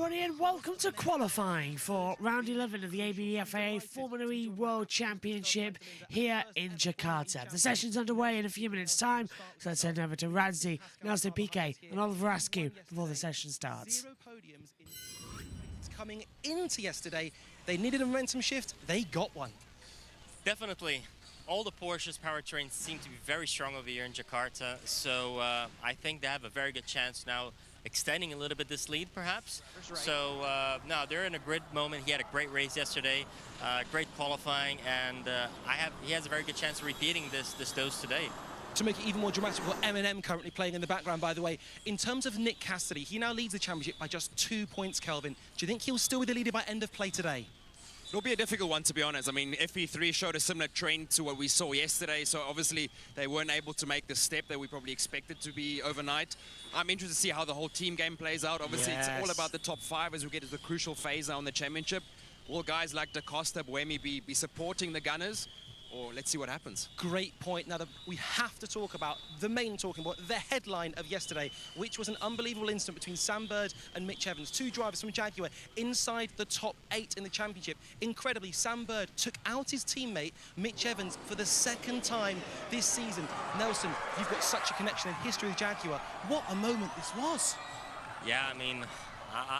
everybody, and welcome to qualifying for round 11 of the ABB FIA Formula E World Championship here in Jakarta. The session's underway in a few minutes' time, so let's head over to Radzi, Nelson Piquet and Oliver Askew before the session starts. 0 podiums coming into yesterday. They needed a momentum shift, they got one. Definitely. All the Porsche's powertrains seem to be very strong over here in Jakarta, so I think they have a very good chance now extending a little bit this lead, perhaps. So, no, they're in a grid moment. He had a great race yesterday, great qualifying, and he has a very good chance of repeating this dose today. To make it even more dramatic, we've got Eminem currently playing in the background, by the way. In terms of Nick Cassidy, he now leads the championship by just 2 points, Kelvin. Do you think he'll still be the leader by end of play today? It'll be a difficult one, to be honest. I mean, FP3 showed a similar trend to what we saw yesterday, so obviously they weren't able to make the step that we probably expected to be overnight. I'm interested to see how the whole team game plays out. Obviously, It's all about the top 5 as we get to the crucial phase now in the championship. Will guys like Da Costa, Buemi be supporting the Gunners? Or let's see what happens. Great point. Now, we have to talk about the main talking point, the headline of yesterday, which was an unbelievable incident between Sam Bird and Mitch Evans, 2 drivers from Jaguar inside the top 8 in the championship. Incredibly, Sam Bird took out his teammate, Mitch Evans, for the 2nd time this season. Nelson, you've got such a connection and history with Jaguar. What a moment this was. Yeah, I mean,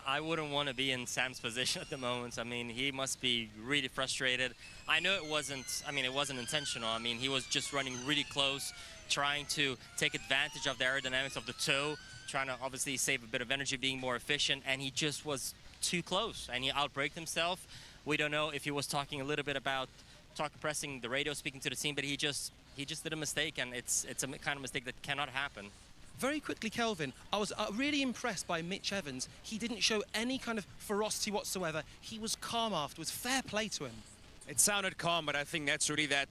I wouldn't want to be in Sam's position at the moment. I mean, he must be really frustrated. I know it wasn't intentional. I mean, he was just running really close, trying to take advantage of the aerodynamics of the toe, trying to obviously save a bit of energy, being more efficient, and he just was too close, and he outbraked himself. We don't know if he was talking a little bit about pressing the radio, speaking to the team, but he just did a mistake, and it's a kind of mistake that cannot happen. Very quickly, Kelvin, I was really impressed by Mitch Evans. He didn't show any kind of ferocity whatsoever. He was calm afterwards. Fair play to him. It sounded calm, but I think that's really that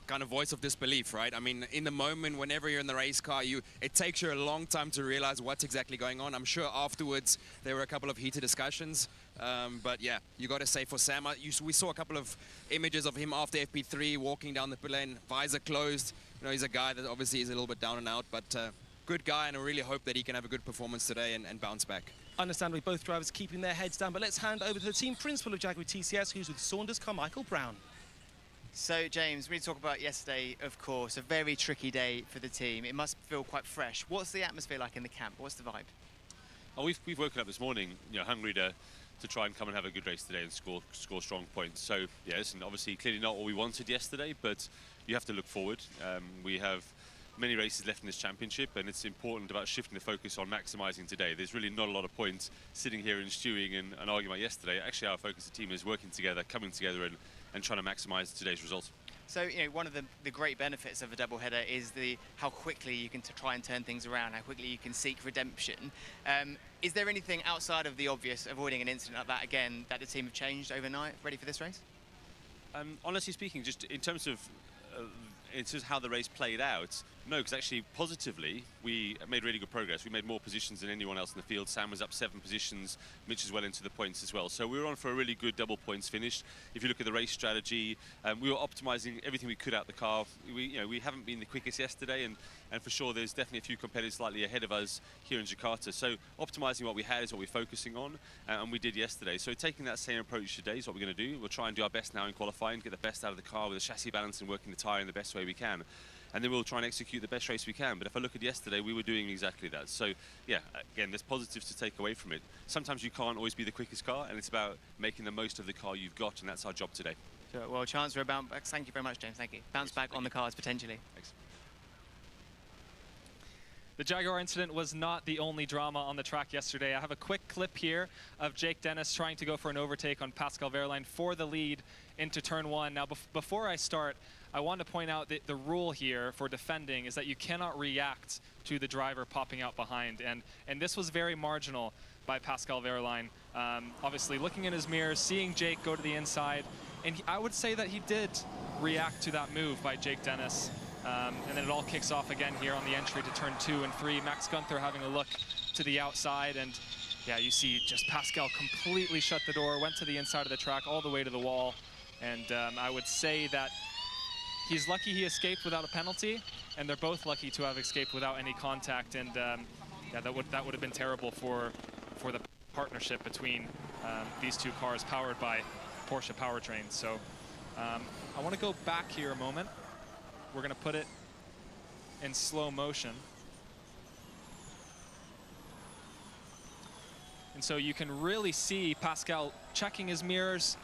kind of voice of disbelief, right? I mean, in the moment, whenever you're in the race car, it takes you a long time to realize what's exactly going on. I'm sure afterwards there were a couple of heated discussions, but yeah, you got to say for Sam, we saw a couple of images of him after FP3 walking down the pit lane, visor closed. You know, he's a guy that obviously is a little bit down and out, but good guy, and I really hope that he can have a good performance today and bounce back. Understandably, both drivers keeping their heads down, but let's hand over to the team principal of Jaguar TCS, who's with Saunders Carmichael Brown. So, James, we talk about yesterday, of course, a very tricky day for the team. It must feel quite fresh. What's the atmosphere like in the camp? What's the vibe? Oh, we've woken up this morning, hungry to try and come and have a good race today and score strong points. So, yeah, listen, obviously, clearly not what we wanted yesterday, but you have to look forward. We have many races left in this championship, and it's important about shifting the focus on maximising today. There's really not a lot of point sitting here and stewing and arguing about yesterday. Actually, our focus as a team is working together, coming together and trying to maximise today's results. So, one of the great benefits of a doubleheader is how quickly you can try and turn things around, how quickly you can seek redemption. Is there anything outside of the obvious, avoiding an incident like that again, that the team have changed overnight, ready for this race? Honestly speaking, just in terms of how the race played out, no, because actually positively we made really good progress. We made more positions than anyone else in the field. Sam was up 7 positions, Mitch is well into the points as well. So we were on for a really good double points finish. If you look at the race strategy, we were optimising everything we could out the car. We haven't been the quickest yesterday, and for sure there's definitely a few competitors slightly ahead of us here in Jakarta. So optimising what we had is what we're focusing on, and we did yesterday. So taking that same approach today is what we're going to do. We'll try and do our best now in qualifying, get the best out of the car with the chassis balance and working the tyre in the best way we can. And then we'll try and execute the best race we can. But if I look at yesterday, we were doing exactly that. So, yeah, again, there's positives to take away from it. Sometimes you can't always be the quickest car, and it's about making the most of the car you've got, and that's our job today. Sure. Well, chance for a bounce back. Thank you very much, James. Thank you. Bounce back on the cars, potentially. Thanks. The Jaguar incident was not the only drama on the track yesterday. I have a quick clip here of Jake Dennis trying to go for an overtake on Pascal Wehrlein for the lead into turn 1. Now, before I start, I want to point out that the rule here for defending is that you cannot react to the driver popping out behind. And this was very marginal by Pascal Wehrlein. Obviously, looking in his mirror, seeing Jake go to the inside. And I would say that he did react to that move by Jake Dennis. And then it all kicks off again here on the entry to turn 2 and 3. Max Gunther having a look to the outside, and yeah, you see just Pascal completely shut the door, went to the inside of the track all the way to the wall. And I would say that he's lucky he escaped without a penalty, and they're both lucky to have escaped without any contact. And yeah, that would have been terrible for the partnership between these two cars powered by Porsche powertrains. So I want to go back here a moment. We're going to put it in slow motion. And so you can really see Pascal checking his mirrors.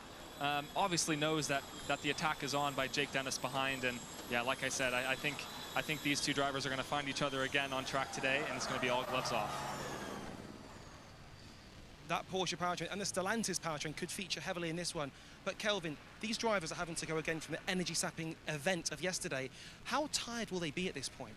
Obviously knows that the attack is on by Jake Dennis behind. And yeah, like I said, I think these two drivers are going to find each other again on track today, and it's going to be all gloves off. That Porsche powertrain and the Stellantis powertrain could feature heavily in this one. But Kelvin, these drivers are having to go again from the energy-sapping event of yesterday. How tired will they be at this point?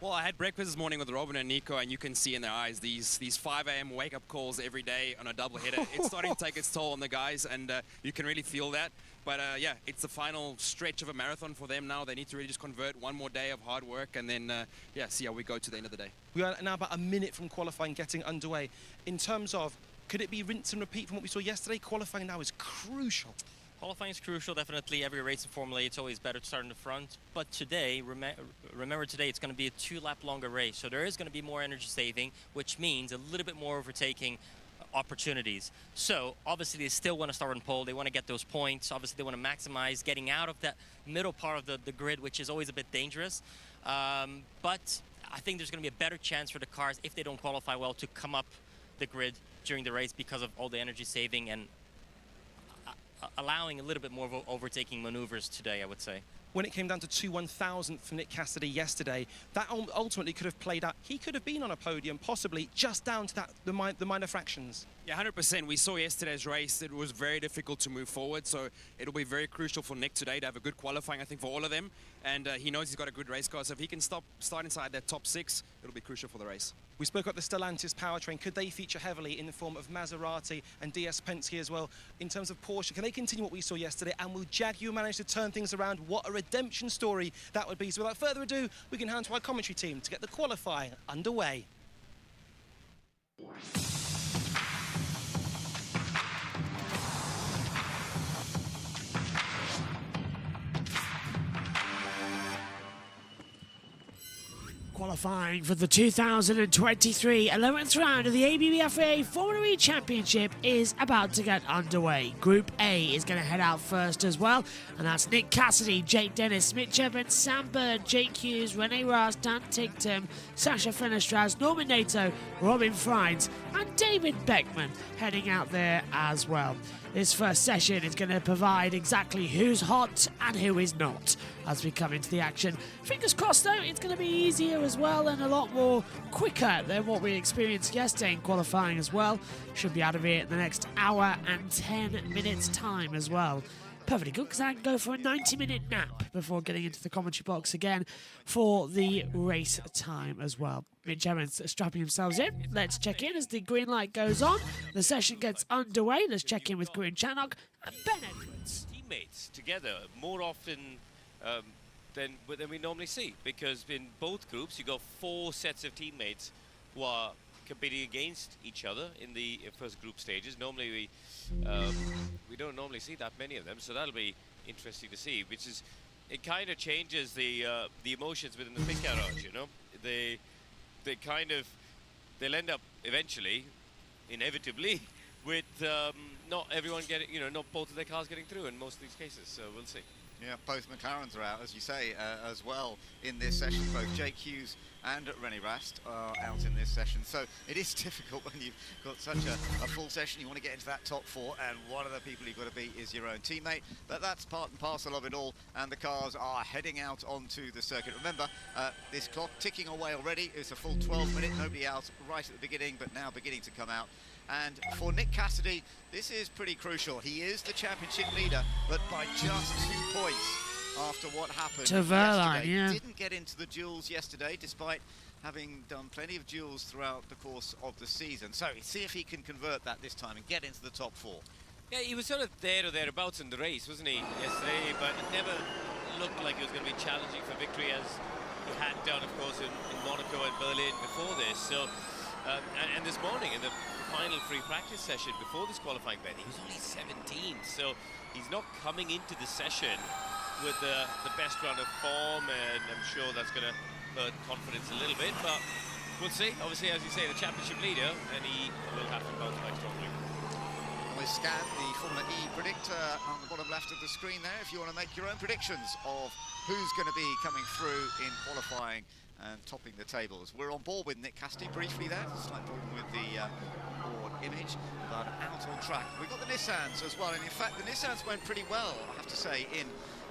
Well, I had breakfast this morning with Robin and Nico, and you can see in their eyes these 5 a.m. wake-up calls every day on a double header. It's starting to take its toll on the guys, and you can really feel that. But yeah, it's the final stretch of a marathon for them now. They need to really just convert one more day of hard work, and then yeah, see how we go to the end of the day. We are now about a minute from qualifying getting underway. In terms of, could it be rinse and repeat from what we saw yesterday? Qualifying now is crucial. Qualifying is crucial, definitely. Every race in Formula E, it's always better to start in the front. But today, remember today, it's going to be a 2-lap longer race. So there is going to be more energy saving, which means a little bit more overtaking opportunities. So obviously they still want to start on pole. They want to get those points. Obviously they want to maximize getting out of that middle part of the grid, which is always a bit dangerous. But I think there's going to be a better chance for the cars, if they don't qualify well, to come up the grid during the race because of all the energy saving and allowing a little bit more of overtaking maneuvers today, I would say. When it came down to 2/1000th for Nick Cassidy yesterday, that ultimately could have played out. He could have been on a podium, possibly just down to that the minor fractions. Yeah, 100%. We saw yesterday's race. It was very difficult to move forward, so it'll be very crucial for Nick today to have a good qualifying, I think, for all of them. And he knows he's got a good race car, so if he can start inside that top 6, it'll be crucial for the race. We spoke about the Stellantis powertrain. Could they feature heavily in the form of Maserati and DS Penske as well? In terms of Porsche, can they continue what we saw yesterday? And will Jaguar manage to turn things around? What a redemption story that would be. So without further ado, we can hand to our commentary team to get the qualifying underway. Qualifying for the 2023 11th round of the ABB FAA Formula E Championship is about to get underway. Group A is going to head out first as well, and that's Nick Cassidy, Jake Dennis, Mitch Evans, Sam Bird, Jake Hughes, Rene Rast, Dan Ticktum, Sasha Fenestras, Norman Nato, Robin Friends, and David Beckman heading out there as well. This first session is going to provide exactly who's hot and who is not as we come into the action. Fingers crossed though, it's going to be easier as well and a lot more quicker than what we experienced yesterday in qualifying as well. Should be out of here in the next hour and 10 minutes time as well. Perfectly good, because I can go for a 90-minute nap before getting into the commentary box again for the race time as well. Mitch Evans strapping themselves in. Let's check in as the green light goes on. The session gets underway. Let's check in with Green Channock and Ben Edwards. Teammates together more often than we normally see, because in both groups you got 4 sets of teammates who are competing against each other in the first group stages. Normally we don't normally see that many of them, so that'll be interesting to see. Which is, it kind of changes the emotions within the pit garage. You know, they'll end up eventually, inevitably, with not everyone getting, not both of their cars getting through in most of these cases. So we'll see. Yeah, both McLarens are out, as you say, as well in this session. Both Jake Hughes and Rene Rast are out in this session. So it is difficult when you've got such a full session. You want to get into that top 4, and one of the people you've got to beat is your own teammate. But that's part and parcel of it all, and the cars are heading out onto the circuit. Remember, this clock ticking away already. It's a full 12 minutes. Nobody out right at the beginning, but now beginning to come out. And for Nick Cassidy, this is pretty crucial. He is the championship leader, but by just 2 points after what happened yesterday. Yeah. Didn't get into the duels yesterday, despite having done plenty of duels throughout the course of the season. So see if he can convert that this time and get into the top 4. Yeah, he was sort of there or thereabouts in the race, wasn't he, yesterday? But it never looked like it was going to be challenging for victory, as he had done, of course, in Monaco and Berlin before this. So, and this morning in the final free practice session before this qualifying, Ben, he was only 17, so he's not coming into the session with the best run of form, and I'm sure that's going to hurt confidence a little bit. But We'll see. Obviously, as you say, the championship leader, and he will have to bounce back strongly. We scan the Formula E predictor on the bottom left of the screen there if you want to make your own predictions of who's going to be coming through in qualifying and topping the tables. We're on board with Nick Cassidy briefly there. Slight problem with the board image, but out on track. We've got the Nissans as well, and in fact the Nissans went pretty well, I have to say, in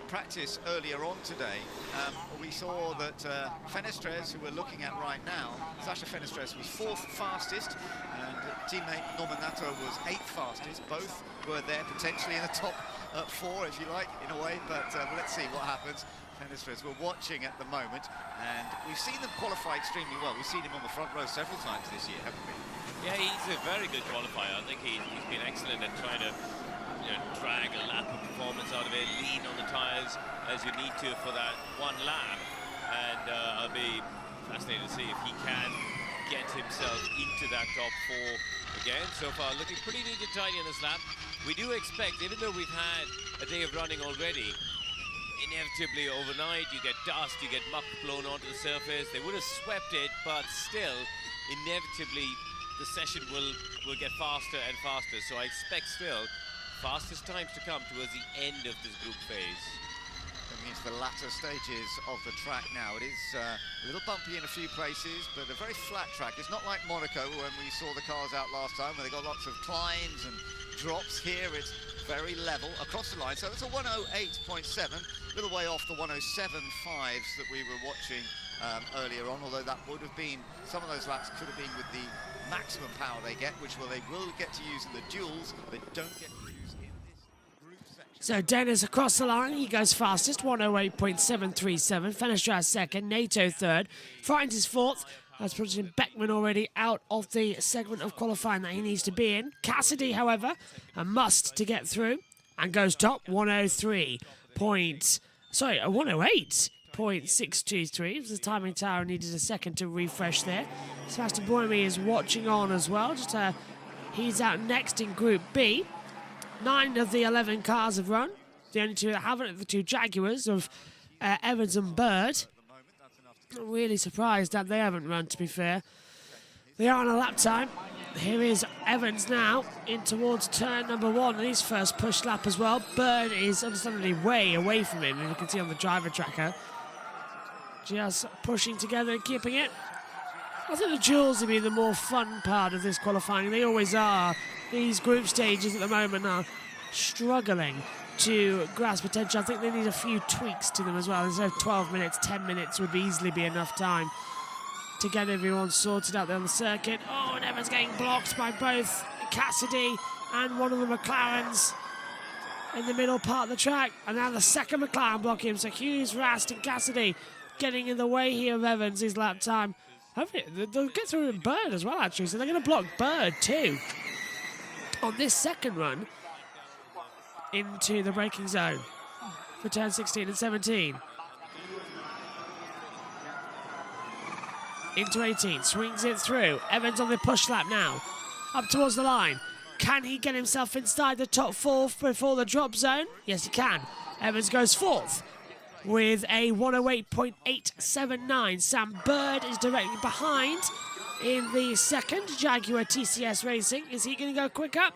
practice earlier on today. We saw that Fenestres, who we're looking at right now, Sasha Fenestres was 4th fastest, and teammate Nominato was 8th fastest. Both were there potentially in the top 4, if you like, in a way, but let's see what happens. Fenestres we're watching at the moment, and we've seen them qualify extremely well. We've seen him on the front row several times this year, haven't we? Yeah, he's a very good qualifier. I think he's been excellent at trying to drag a lap of performance out of it, lean on the tyres as you need to for that one lap. And I'll be fascinated to see if he can get himself into that top 4 again. So far, looking pretty neat and tidy on this lap. We do expect, even though we've had a day of running already, inevitably overnight you get dust, you get muck blown onto the surface. They would have swept it, but still, inevitably, the session will get faster and faster. So I expect still fastest times to come towards the end of this group phase. Coming into the latter stages of the track now. It is a little bumpy in a few places, but a very flat track. It's not like Monaco when we saw the cars out last time, where they got lots of climbs and drops. Here it's very level across the line. So it's a 108.7, a little way off the 107.5s that we were watching earlier on, although that would have been, some of those laps could have been with the maximum power they get, which they will get to use in the duels, but don't get to use in this group section. So Dennis across the line, he goes fastest, 108.737. Fenestres second, NATO third. Frines is fourth. That's putting Beckman already out of the segment of qualifying that he needs to be in. Cassidy, however, a must to get through and goes top, 108.623. The timing tower needed a second to refresh there. Sebastian Buemi is watching on as well. He's out next in Group B. 9 of the 11 cars have run. The only 2 that haven't are the 2 Jaguars of Evans and Bird. Not really surprised that they haven't run, to be fair. They are on a lap time. Here is Evans now in towards turn number 1 in his first push lap as well. Bird is understandably way away from him, as you can see on the driver tracker. Just pushing together and keeping it. I think the duels will be the more fun part of this qualifying. They always are. These group stages at the moment are struggling to grasp potential. I think they need a few tweaks to them as well. Instead of 12 minutes, 10 minutes would easily be enough time to get everyone sorted out there on the circuit. Oh, and Evans getting blocked by both Cassidy and one of the McLarens in the middle part of the track. And now the second McLaren blocking him. So Hughes, Rast and Cassidy getting in the way here of Evans, his lap time. They'll get through in Bird as well, actually. So they're going to block Bird too on this second run into the braking zone for turn 16 and 17. Into 18, swings it through. Evans on the push lap now, up towards the line. Can he get himself inside the top 4 before the drop zone? Yes, he can. Evans goes 4th with a 108.879. Sam Bird is directly behind in the second. Jaguar TCS Racing. Is he going to go quicker?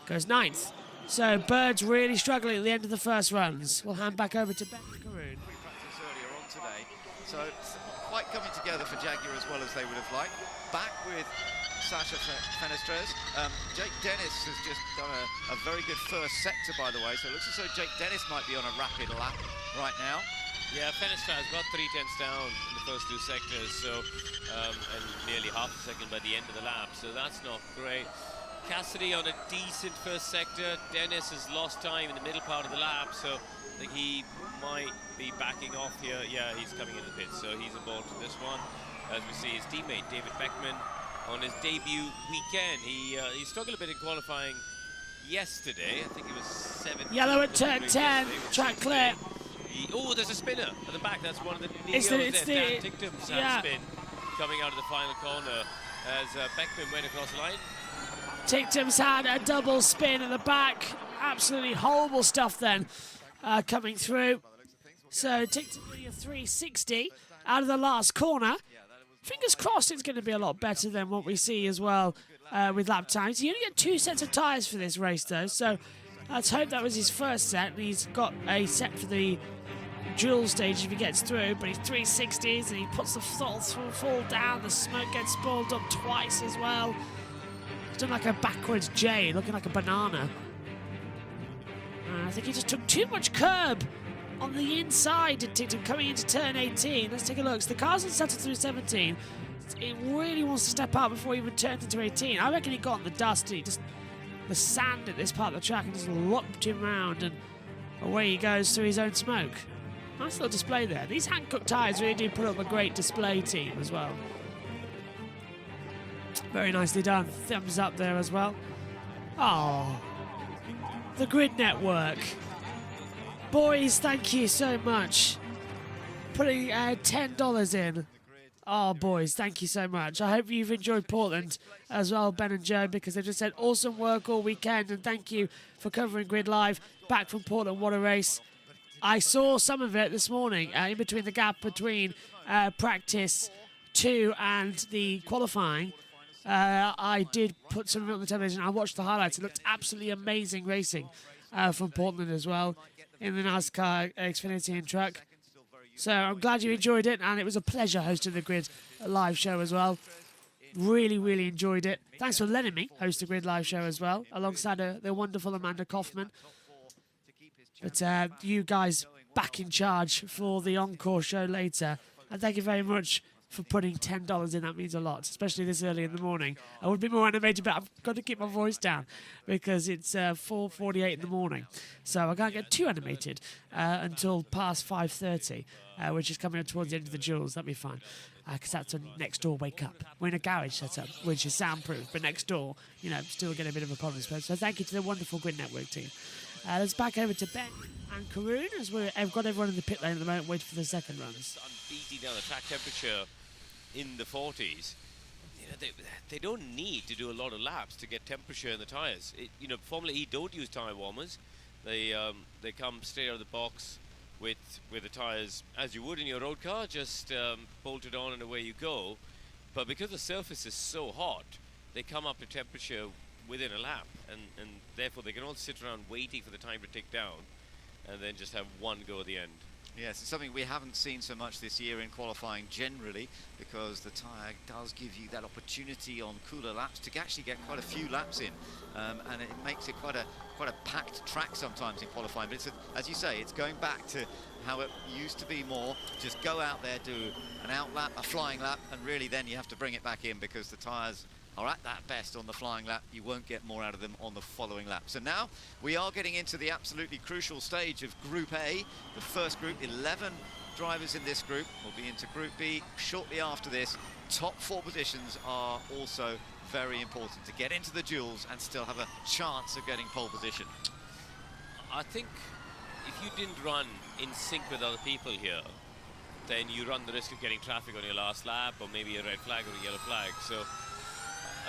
Goes 9th. So Bird's really struggling at the end of the first runs. We'll hand back over to Ben Caroon. Practice earlier on today, so it's quite coming together for Jaguar as well as they would have liked. Back with Sasha Fenestres. Jake Dennis has just done a very good first sector, by the way, so it looks as though Jake Dennis might be on a rapid lap right now. Yeah, Fenestres got 3/10 down in the first 2 sectors, so and nearly half a second by the end of the lap, so that's not great. Cassidy on a decent first sector. Dennis has lost time in the middle part of the lap, so I think he might be backing off here. Yeah, he's coming in the pits, so he's aboard to this one. As we see his teammate David Beckman on his debut weekend. He struggled a bit in qualifying yesterday. I think it was 7th. Yellow at turn 10, track clear. Oh, there's a spinner at the back. That's one of the It's Dan the Ticktum's spin coming out of the final corner as Beckman went across the line. Ticktum's had a double spin at the back. Absolutely horrible stuff then coming through. So Ticktum doing a 360 out of the last corner. fingers crossed it's going to be a lot better than what we see as well with lap times. You only get 2 sets of tyres for this race though, so let's hope that was his first set and he's got a set for the dual stage if he gets through, but he's 360s and he puts the throttle full down, the smoke gets spoiled up twice as well. He's done like a backwards J, looking like a banana. I think he just took too much curb on the inside coming into turn 18. Let's take a look. So the car's unsettled through 17. It really wants to step out before he even turns into 18. I reckon he got on the dust and the sand at this part of the track and just lopped him round and away he goes through his own smoke. Nice little display there. These Hankook tyres really do put up a great display team as well. Very nicely done. Thumbs up there as well. Oh, the Grid Network. Boys, thank you so much. Putting $10 in. Oh, boys, thank you so much. I hope you've enjoyed Portland as well, Ben and Joe, because they've just said awesome work all weekend, and thank you for covering Grid Live. Back from Portland, what a race. I saw some of it this morning, in between the gap between practice 2 and the qualifying. I did put some of it on the television. I watched the highlights. It looked absolutely amazing racing from Portland as well in the NASCAR Xfinity and truck. So I'm glad you enjoyed it, and it was a pleasure hosting the Grid Live show as well. Really, really enjoyed it. Thanks for letting me host the Grid Live show as well, alongside the wonderful Amanda Kaufman. But you guys back in charge for the encore show later. And thank you very much for putting $10 in. That means a lot, especially this early in the morning. I would be more animated, but I've got to keep my voice down because it's 4:48 in the morning. So I can't get too animated until past 5:30, which is coming up towards the end of the duels. That'll be fun. Because that's when next door wake up. We're in a garage setup, which is soundproof, but next door, still get a bit of a problem. So thank you to the wonderful Grid Network team. Let's back over to Ben and Karoon as we've got everyone in the pit lane at the moment, waiting for the second runs. Unbeaten down the track temperature in the 40s. They don't need to do a lot of laps to get temperature in the tyres. Formula E don't use tyre warmers. They come straight out of the box with the tyres as you would in your road car, just bolted on and away you go. But because the surface is so hot, they come up to temperature within a lap, and therefore they can all sit around waiting for the time to tick down and then just have one go at the end. Yes, it's something we haven't seen so much this year in qualifying generally, because the tyre does give you that opportunity on cooler laps to actually get quite a few laps in, and it makes it quite a packed track sometimes in qualifying. But it's as you say, it's going back to how it used to be more. Just go out there, do an out lap, a flying lap, and really then you have to bring it back in because the tyres are at that best on the flying lap. You won't get more out of them on the following lap. So now we are getting into the absolutely crucial stage of Group A, the first group. 11 drivers in this group. Will be into Group B shortly after this. Top 4 positions are also very important to get into the duels and still have a chance of getting pole position. I think if you didn't run in sync with other people here, then you run the risk of getting traffic on your last lap, or maybe a red flag or a yellow flag. So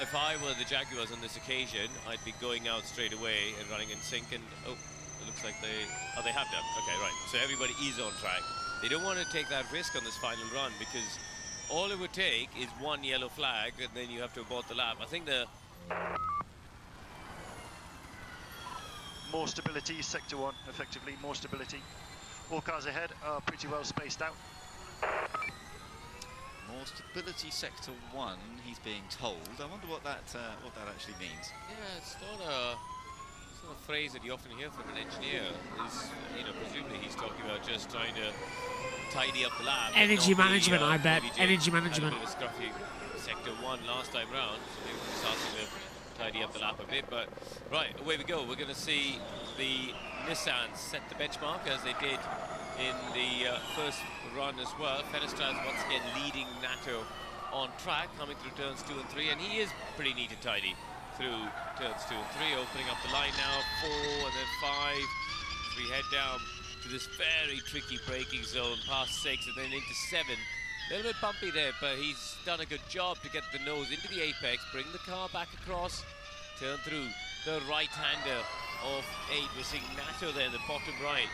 if I were the Jaguars on this occasion, I'd be going out straight away and running in sync. And oh, it looks like they have done. Okay, right. So everybody is on track. They don't want to take that risk on this final run, because all it would take is one yellow flag and then you have to abort the lap. I think more stability, sector 1, effectively more stability. All cars ahead are pretty well spaced out. More stability, sector 1, he's being told. I wonder what that actually means. Yeah, it's not a phrase that you often hear from an engineer. Presumably he's talking about just trying to tidy up the lap. Energy management, I bet. Energy management. Had a bit of a scruffy sector 1 last time round, so maybe we're just asking to tidy up the lap a bit. But right, away we go. We're going to see the Nissan set the benchmark as they did in the first run as well. Fenestrad once again leading Nato on track, coming through turns 2 and 3, and he is pretty neat and tidy through turns 2 and 3, opening up the line now, 4 and then 5. As we head down to this very tricky braking zone, past 6 and then into 7. A little bit bumpy there, but he's done a good job to get the nose into the apex, bring the car back across, turn through the right-hander of 8. We're seeing Nato there in the bottom right,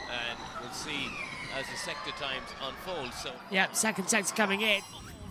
and we'll see as the sector times unfold. So yeah, second sector coming in.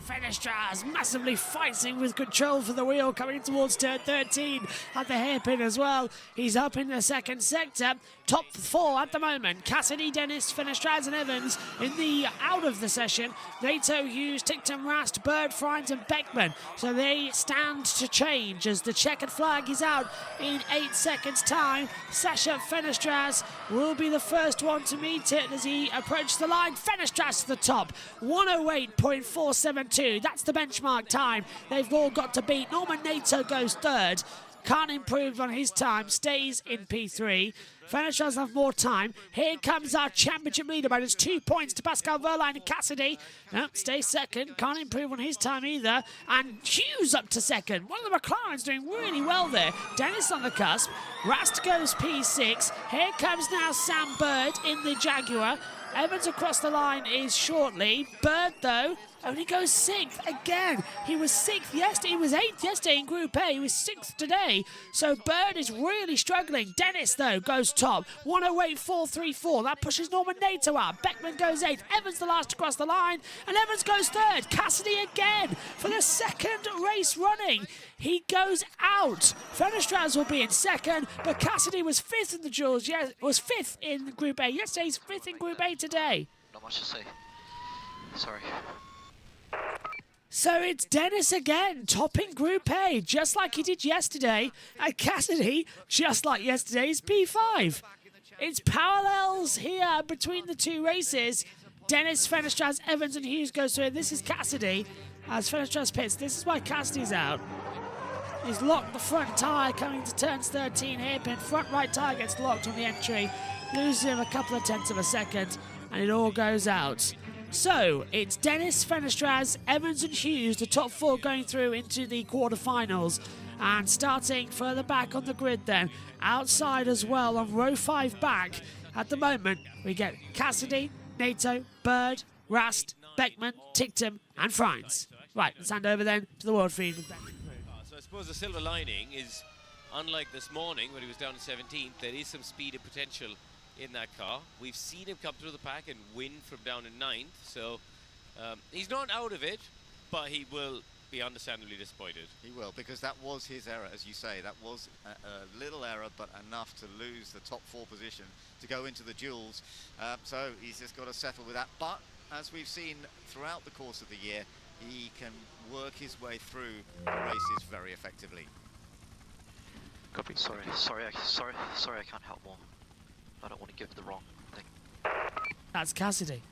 Fenestras massively fighting with control for the wheel, coming towards turn 13 at the hairpin as well. He's up in the second sector. Top 4 at the moment. Cassidy, Dennis, Fenestras and Evans in the out of the session. Nato, Hughes, Tictum, Rast, Bird, Frines and Beckman. So they stand to change as the checkered flag is out in 8 seconds time. Sasha Fenestras will be the first one to meet it as he approaches the line. Fenestras to the top. 108.472. That's the benchmark time they've all got to beat. Norman Nato goes third. Can't improve on his time, stays in P3. Fenestras have more time. Here comes our championship leader, but it's 2 points to Pascal Wehrlein and Cassidy. Nope, stays second, can't improve on his time either. And Hughes up to second. One of the McLarens doing really well there. Dennis on the cusp. Rast goes P6. Here comes now Sam Bird in the Jaguar. Evans across the line is shortly. Bird, though, only goes 6th again. He was 6th yesterday. He was 8th yesterday in Group A. He was 6th today. So Bird is really struggling. Dennis, though, goes top. 108.434. That pushes Norman Nato up. Beckman goes 8th. Evans the last to cross the line. And Evans goes 3rd. Cassidy again for the second race running. He goes out. Fenestras will be in 2nd, but Cassidy was 5th in the duels. Yes, was 5th in Group A. Yesterday he's 5th in Group A today. Not much to say. Sorry. So it's Dennis again, topping Group A, just like he did yesterday. And Cassidy, just like yesterday's P5. It's parallels here between the two races. Dennis, Fenestras, Evans and Hughes goes through. This is Cassidy as Fenestras pits. This is why Cassidy's out. He's locked the front tyre coming to turns 13 hairpin. Front right tyre gets locked on the entry. Loses him a couple of tenths of a second and it all goes out. So it's Dennis, Fenestras, Evans and Hughes, the top 4 going through into the quarterfinals. And starting further back on the grid then, outside as well on row 5 back, at the moment we get Cassidy, Nato, Bird, Rast, Beckman, Tictum and Frines. Right, let's hand over then to the world feed with Beckman. So I suppose the silver lining is, unlike this morning when he was down in 17th, there is some speed and potential in that car. We've seen him come through the pack and win from down in 9th, so he's not out of it, but he will be understandably disappointed. He will, because that was his error, as you say. That was a little error, but enough to lose the top 4 position to go into the duels. So he's just got to settle with that. But as we've seen throughout the course of the year, he can work his way through the races very effectively. Copy. Sorry, I can't help more. I don't want to give the wrong thing. That's Cassidy.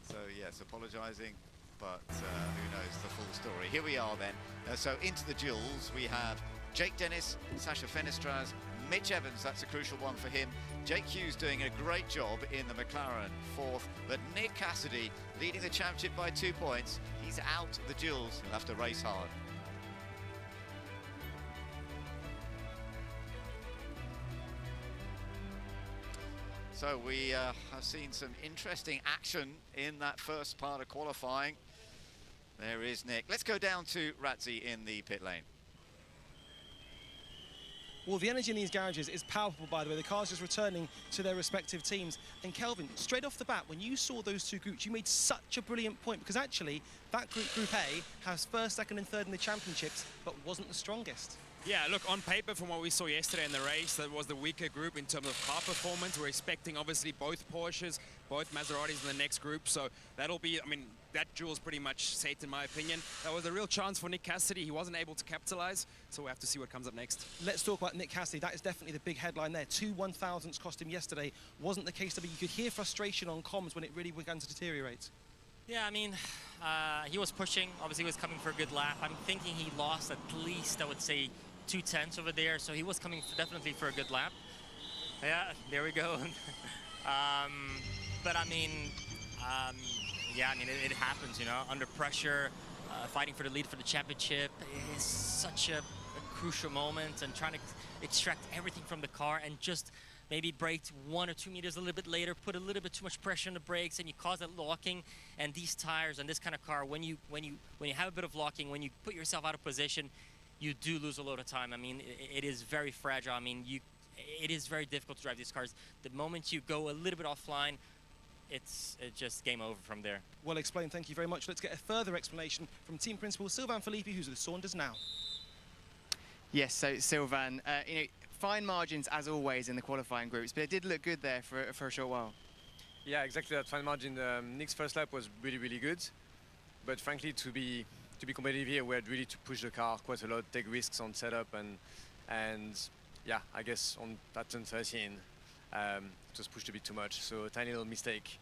So yes, apologising, but who knows the full story. Here we are then. So into the duels we have Jake Dennis, Sasha Fenestras, Mitch Evans, that's a crucial one for him. Jake Hughes doing a great job in the McLaren 4th, but Nick Cassidy leading the championship by 2 points. He's out of the duels, he'll have to race hard. So we have seen some interesting action in that first part of qualifying. There is Nick. Let's go down to Radzi in the pit lane. Well, the energy in these garages is palpable, by the way. The cars just returning to their respective teams. And Kelvin, straight off the bat, when you saw those 2 groups, you made such a brilliant point, because actually that Group A has 1st, 2nd and 3rd in the championships, but wasn't the strongest. Yeah, look, on paper, from what we saw yesterday in the race, that was the weaker group in terms of car performance. We're expecting, obviously, both Porsches, both Maseratis in the next group. So that'll be, I mean, that duel's pretty much set, in my opinion. That was a real chance for Nick Cassidy. He wasn't able to capitalize, so we have to see what comes up next. Let's talk about Nick Cassidy. That is definitely the big headline there. 2 1,000s cost him yesterday. Wasn't the case, but you could hear frustration on comms when it really began to deteriorate. Yeah, I mean, he was pushing. Obviously, he was coming for a good lap. I'm thinking he lost at least, I would say, 2 tenths over there, so he was coming definitely for a good lap. Yeah, there we go. But I mean, yeah, I mean, it happens, you know, under pressure, fighting for the lead for the championship is such a crucial moment, and trying to extract everything from the car and just maybe brake 1 or 2 meters a little bit later, put a little bit too much pressure on the brakes, and you cause that locking. And these tires and this kind of car, when you have a bit of locking, when you put yourself out of position, you do lose a lot of time. I mean, it is very fragile. I mean, it is very difficult to drive these cars. The moment you go a little bit offline, it's just game over from there. Well explained, thank you very much. Let's get a further explanation from team principal Sylvain Filippi, who's with Saunders now. Yes, so Sylvain, fine margins as always in the qualifying groups, but it did look good there for a short while. Yeah, exactly that fine margin. Nick's first lap was really good, but frankly, to be competitive here, we had really to push the car quite a lot, take risks on setup, and yeah, I guess on that turn 13, just pushed a bit too much. So a tiny little mistake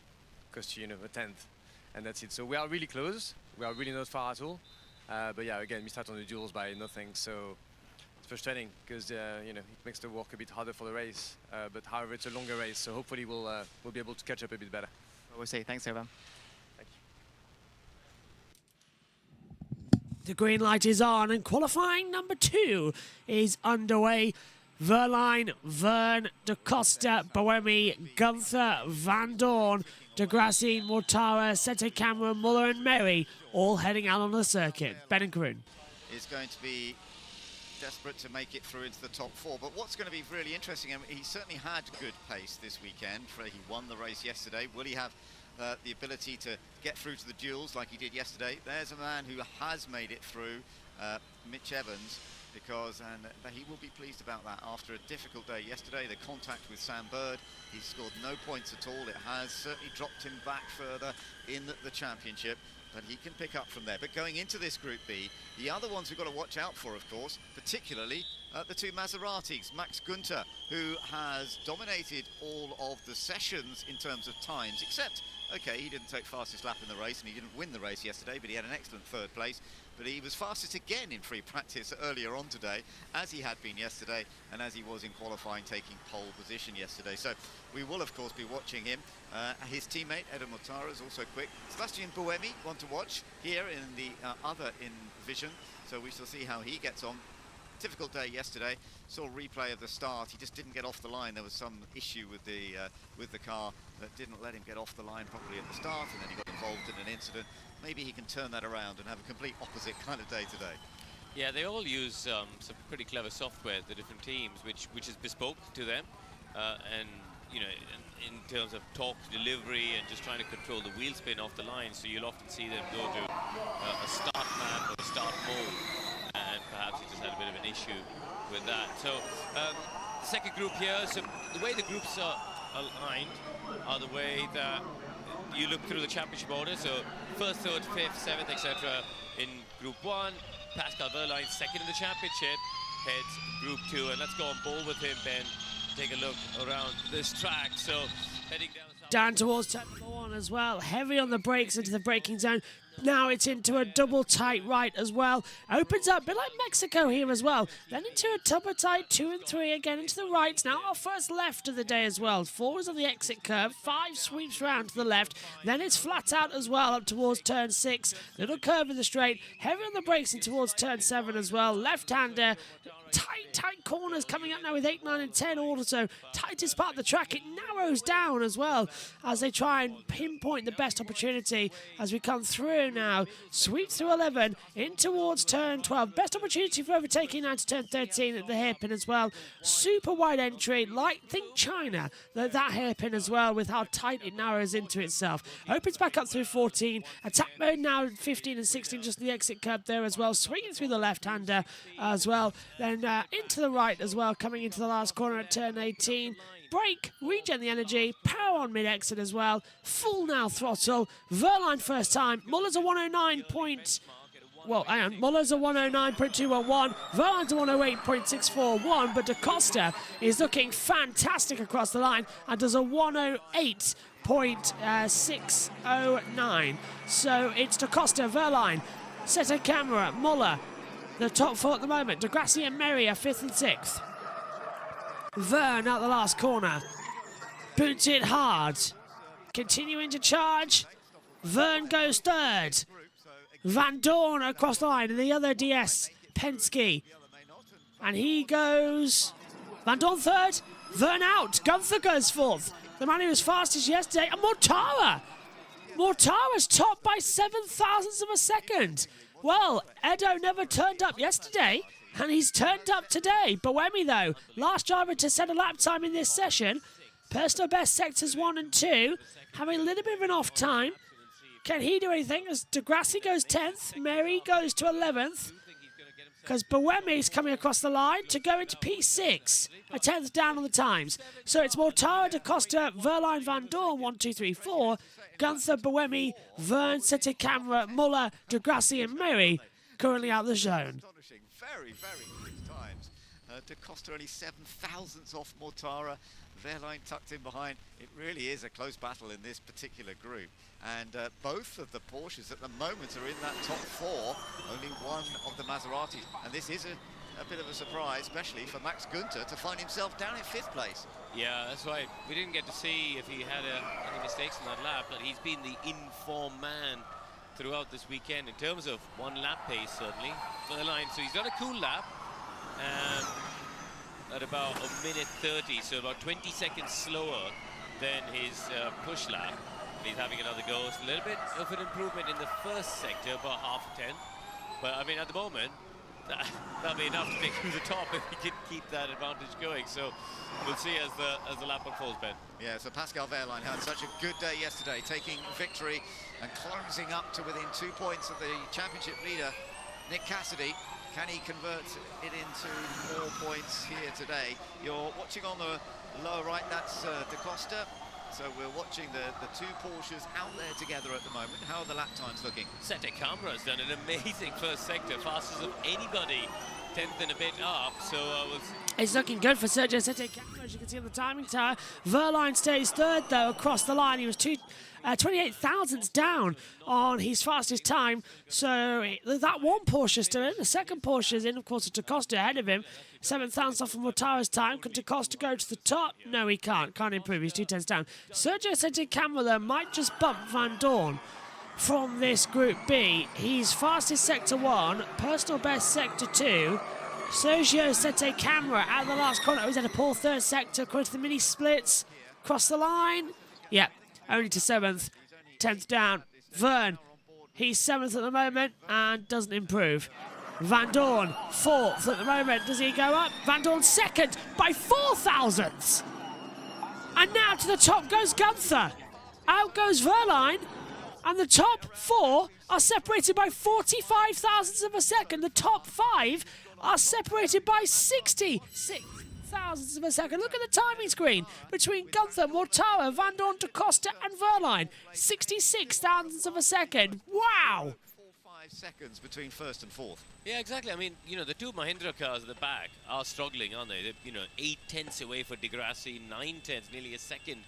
cost you, a 10th, and that's it. So we are really close. We are really not far at all. But yeah, again, missed out on the duels by nothing. So it's frustrating because it makes the work a bit harder for the race. But however, it's a longer race, so hopefully we'll be able to catch up a bit better. We'll see. Thanks, Sylvain. Thank you. The green light is on and qualifying number 2 is underway. Verline, Vern, Da Costa, Boemi, Gunther, Van Dorn, De Grassi, Mortara, Sete Camera, Muller and Merry all heading out on the circuit. Ben and Karun. Is going to be desperate to make it through into the top 4, but what's going to be really interesting, he certainly had good pace this weekend. He won the race yesterday. Will he have the ability to get through to the duels like he did yesterday? There's a man who has made it through, Mitch Evans, and he will be pleased about that after a difficult day yesterday. The contact with Sam Bird, he scored no points at all. It has certainly dropped him back further in the championship, but he can pick up from there. But going into this Group B, the other ones we've got to watch out for, of course, particularly the 2 Maseratis. Max Günther, who has dominated all of the sessions in terms of times, except, okay, he didn't take fastest lap in the race and he didn't win the race yesterday, but he had an excellent 3rd place. But he was fastest again in free practice earlier on today, as he had been yesterday, and as he was in qualifying, taking pole position yesterday. So we will, of course, be watching him. His teammate, Eder Mortara, is also quick. Sebastian Boemi, one to watch here in the other in vision. So we shall see how he gets on. Difficult day yesterday. Saw a replay of the start. He just didn't get off the line. There was some issue with the car that didn't let him get off the line properly at the start, and then he got involved in an incident. Maybe he can turn that around and have a complete opposite kind of day today. Yeah, they all use some pretty clever software, the different teams, which is bespoke to them, and in terms of torque delivery and just trying to control the wheel spin off the line. So you'll often see them go to a start map or a start mode, and perhaps he just had a bit of an issue with that. So the second group here, so the way the groups are aligned are the way that you look through the championship order. So 1st, 3rd, 5th, 7th, etc. in Group 1. Pascal Wehrlein, 2nd in the championship, heads Group 2. And let's go on board with him, Ben. Take a look around this track. So heading down towards turn 1 as well. Heavy on the brakes into the braking zone. Now it's into a double tight right as well. Opens up a bit like Mexico here as well. Then into a double tight 2 and 3 again into the right. Now our first left of the day as well. 4 is on the exit curve. 5 sweeps round to the left. Then it's flat out as well up towards turn 6. Little curve in the straight. Heavy on the brakes in towards turn 7 as well. Left-hander. Tight corners coming up now with 8, 9 and 10 also. Tightest part of the track. It narrows down as well as they try and pinpoint the best opportunity as we come through now. Sweep through 11 in towards turn 12. Best opportunity for overtaking now to turn 13 at the hairpin as well. Super wide entry, think China, that hairpin as well with how tight it narrows into itself. Opens back up through 14. Attack mode now 15 and 16 just the exit curb there as well. Swinging through the left-hander as well. Then into the right as well, coming into the last corner at turn 18. Brake, regen the energy, power on mid-exit as well. Full now throttle. Wehrlein first time. Muller's a 109 point. Well, hang on. Muller's a 109.211. Wehrlein's a 108.641. But Da Costa is looking fantastic across the line and does a 108.609. So it's Da Costa, Wehrlein, Sete Camera, Muller. The top 4 at the moment. De Grassi and Merry are 5th and 6th. Vern out the last corner. Boots it hard. Continuing to charge. Vern goes 3rd. Van Dorn across the line and the other DS, Penske. And he goes... Van Dorn 3rd. Vern out. Gunther goes 4th. The man who was fastest yesterday. And Mortara. Mortara's topped by 7 thousandths of a second. Well, Edo never turned up yesterday, and he's turned up today. Boemi, though, last driver to set a lap time in this session. Personal best sectors 1 and 2, having a little bit of an off time. Can he do anything as Degrassi goes 10th, Mary goes to 11th, because Buemi is coming across the line to go into P6, a 10th down on the times. So it's Mortara, Da Costa, Verline, Van Dorn, 1, 2, 3, 4, Gunther, Buemi, Vern, Sete Camera, Muller, Degrassi and Mary currently out of the zone. Astonishing, very, very quick times. Da Costa only 7 thousandths off Mortara. Verline tucked in behind. It really is a close battle in this particular group. And both of the Porsches at the moment are in that top 4. Only one of the Maseratis. And this is a bit of a surprise, especially for Max Günther, to find himself down in 5th place. Yeah, that's right. We didn't get to see if he had any mistakes in that lap, but he's been the in-form man throughout this weekend in terms of one lap pace, certainly. Verline, so he's got a cool lap. At about a minute 30, so about 20 seconds slower than his push lap. He's having another go. It's a little bit of an improvement in the first sector, about half a 10. But I mean, at the moment, that'll be enough to make him the top if he can keep that advantage going. So we'll see as the lap unfolds, Ben. Yeah, so Pascal Verline had such a good day yesterday, taking victory and closing up to within 2 points of the championship leader, Nick Cassidy. Can he convert it into more points here today? You're watching on the lower right, that's Da Costa. So we're watching the 2 Porsches out there together at the moment. How are the lap times looking? Sete Camera has done an amazing first sector, fastest of anybody, 10th and a bit up. So it's looking good for Sergio Sete Camera, as you can see on the timing tower. Verline stays 3rd, though, across the line. He was 28 thousandths down on his fastest time. So that one Porsche still in. The second Porsche is in, of course, Da Costa ahead of him. 7 thousandths off of Mortara's time. Could Da Costa go to the top? No, he can't. Can't improve. He's 2 tenths down. Sergio Sete Camera, though, might just bump Van Dorn from this Group B. He's fastest sector 1, personal best sector 2. Sergio Sete Camera out of the last corner. He's at a poor 3rd sector, according to the mini splits. Cross the line. Yep, only to 7th. 10th down. Vern, he's 7th at the moment and doesn't improve. Van Dorn, 4th at the moment. Does he go up? Van Dorn 2nd by 4 thousandths. And now to the top goes Gunther. Out goes Verline. And the top 4 are separated by 45 thousandths of a second. The top 5 are separated by 66 thousandths of a second. Look at the timing screen between Gunther, Mortara, Van Dorn, Da Costa and Verline. 66 thousandths of a second. Wow! 4-5 seconds between 1st and 4th. yeah, exactly. I mean, you know, the 2 Mahindra cars at the back are struggling, aren't they? They're, 8 tenths away for Degrassi, 9 tenths, nearly a second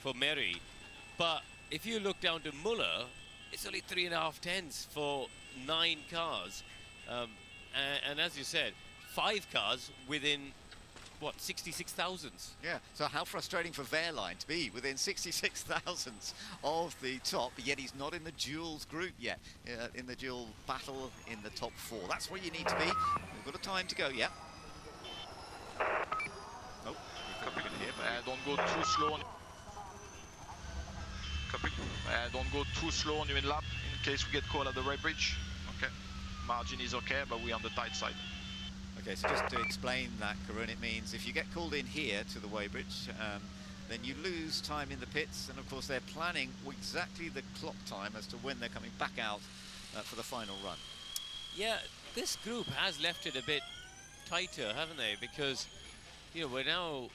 for Mary. But if you look down to Muller, it's only 3.5 tenths for 9 cars. And as you said, 5 cars within, what, 66 thousandths? Yeah, so how frustrating for Verline to be within 66 thousandths of the top, yet he's not in the duels group yet, in the duel battle in the top 4. That's where you need to be. We've got a time to go, yeah. Oh, we're coming in here, but don't go too slow. Copy. Don't go too slow on your lap in case we get caught at the right bridge. Okay. Margin is okay, but we're on the tight side. Okay, so just to explain that, Karun, it means if you get called in here to the weighbridge, then you lose time in the pits, and of course they're planning exactly the clock time as to when they're coming back out for the final run. Yeah, this group has left it a bit tighter, haven't they? Because, we're now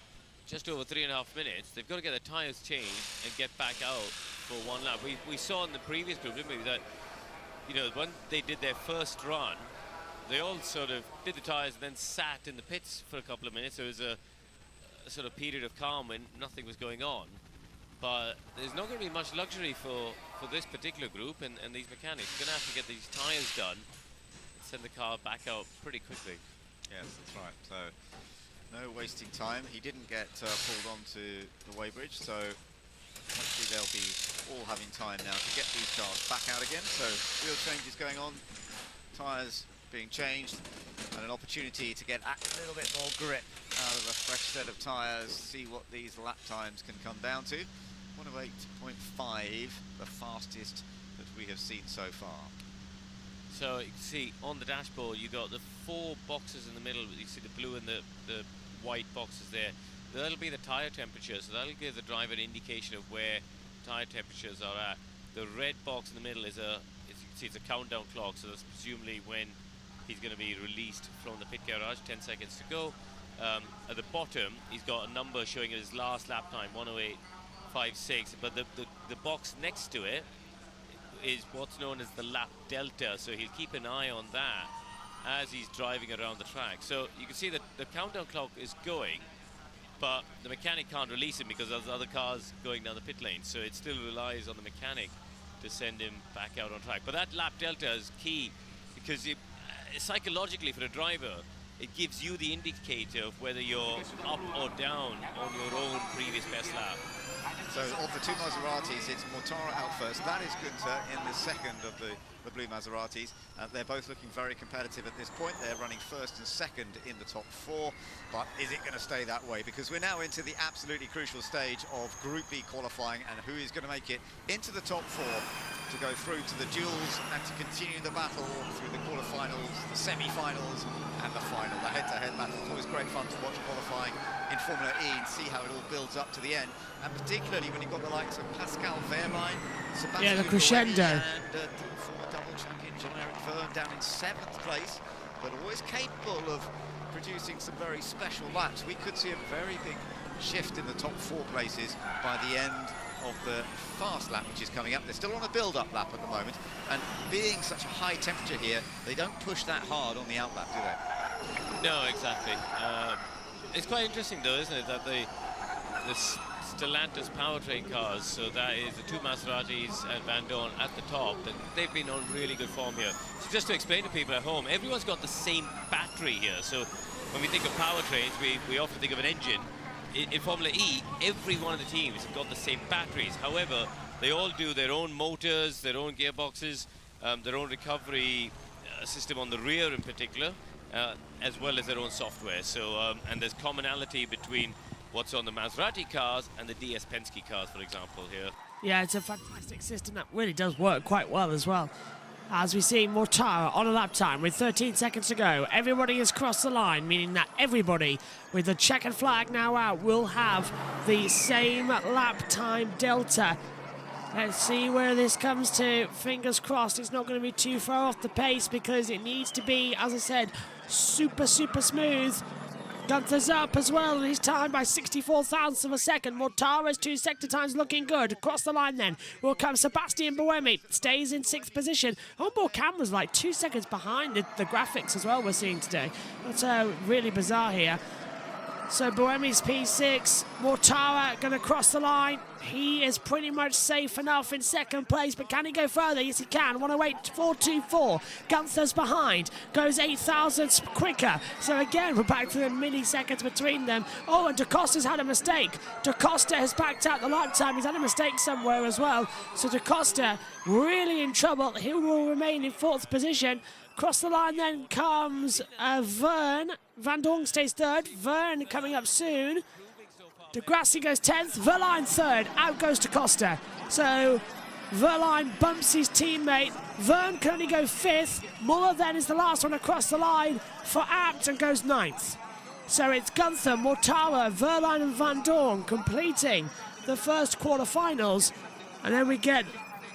just over 3.5 minutes. They've got to get the tyres changed and get back out for one lap. We saw in the previous group, didn't we, that, when they did their first run, they all sort of did the tyres and then sat in the pits for a couple of minutes. There was a sort of period of calm when nothing was going on. But there's not going to be much luxury for this particular group and these mechanics. They're going to have to get these tyres done and send the car back out pretty quickly. Yes, that's right. So no wasting time. He didn't get pulled onto the weighbridge, so hopefully they'll be all having time now to get these cars back out again. So wheel changes going on, tyres being changed, and an opportunity to get a little bit more grip out of a fresh set of tyres, see what these lap times can come down to. 108.5, the fastest that we have seen so far. So you can see on the dashboard you got the 4 boxes in the middle. You see the blue and the white boxes there. that'll be the tire temperature. So that'll give the driver an indication of where tire temperatures are at. The red box in the middle is you can see it's a countdown clock, so that's presumably when he's going to be released from the pit garage. 10 seconds to go. At the bottom, he's got a number showing his last lap time, 1:08.56. But the box next to it is what's known as the lap delta, so he'll keep an eye on that as he's driving around the track. So you can see that the countdown clock is going, but the mechanic can't release him because there's other cars going down the pit lane. So it still relies on the mechanic to send him back out on track. But that lap delta is key because psychologically for the driver, it gives you the indicator of whether you're up or down on your own previous best lap. So of the two Maseratis, it's Mortara out first. That is Günther in the second of the blue Maseratis. They're both looking very competitive at this point. They're running first and second in the top four. But is it going to stay that way? Because we're now into the absolutely crucial stage of Group B qualifying, and who is going to make it into the top four to go through to the duels and to continue the battle through the quarterfinals, the semi-finals, and the final, the head-to-head battle. It's always great fun to watch qualifying in Formula E and see how it all builds up to the end, and particularly when you've got the likes of Pascal Wehrlein, Sebastian the crescendo, and former double champion John-Eric Vergne down in 7th place, but always capable of producing some very special laps. We could see a very big shift in the top 4 places by the end of the fast lap, which is coming up. They're still on a build-up lap at the moment, and being such a high temperature here, they don't push that hard on the out lap, do they? No, exactly. It's quite interesting though, isn't it, that the Stellantis powertrain cars, so that is the two Maseratis and Van Dorn at the top, and they've been on really good form here. So just to explain to people at home, everyone's got the same battery here. So when we think of powertrains, we often think of an engine. In Formula E, every one of the teams have got the same batteries. However, they all do their own motors, their own gearboxes, their own recovery system on the rear in particular, as well as their own software. So, and there's commonality between what's on the Maserati cars and the DS Penske cars, for example, here. Yeah, it's a fantastic system that really does work quite well as well. As we see Mortara on a lap time with 13 seconds to go. Everybody has crossed the line, meaning that everybody with the checkered flag now out will have the same lap time delta. Let's see where this comes to. Fingers crossed it's not going to be too far off the pace, because it needs to be, as I said, super smooth. Gunther's up as well, and he's timed by 64 thousandths of a second. Mortara's 2 sector times looking good. Across the line then will come Sebastian Buemi. Stays in 6th position. Onboard camera's like 2 seconds behind the graphics as well we're seeing today. That's really bizarre here. So Buemi's P6, Mortara going to cross the line. He is pretty much safe enough in 2nd place, but can he go further? Yes, he can. 1:08.424. Gunther's behind. Goes 8 thousandths quicker. So again, we're back to the milliseconds between them. Oh, and Da Costa's had a mistake. Da Costa has backed out the lap time. He's had a mistake somewhere as well. So Da Costa really in trouble. He will remain in 4th position. Across the line then comes Vergne. Van Dorn stays 3rd. Vergne coming up soon. De Grassi goes 10th. Wehrlein 3rd. Out goes Da Costa. So Wehrlein bumps his teammate. Vergne can only go 5th. Muller then is the last one across the line for Abt and goes 9th. So it's Gunther, Mortara, Wehrlein and Van Dorn completing the first quarterfinals. And then we get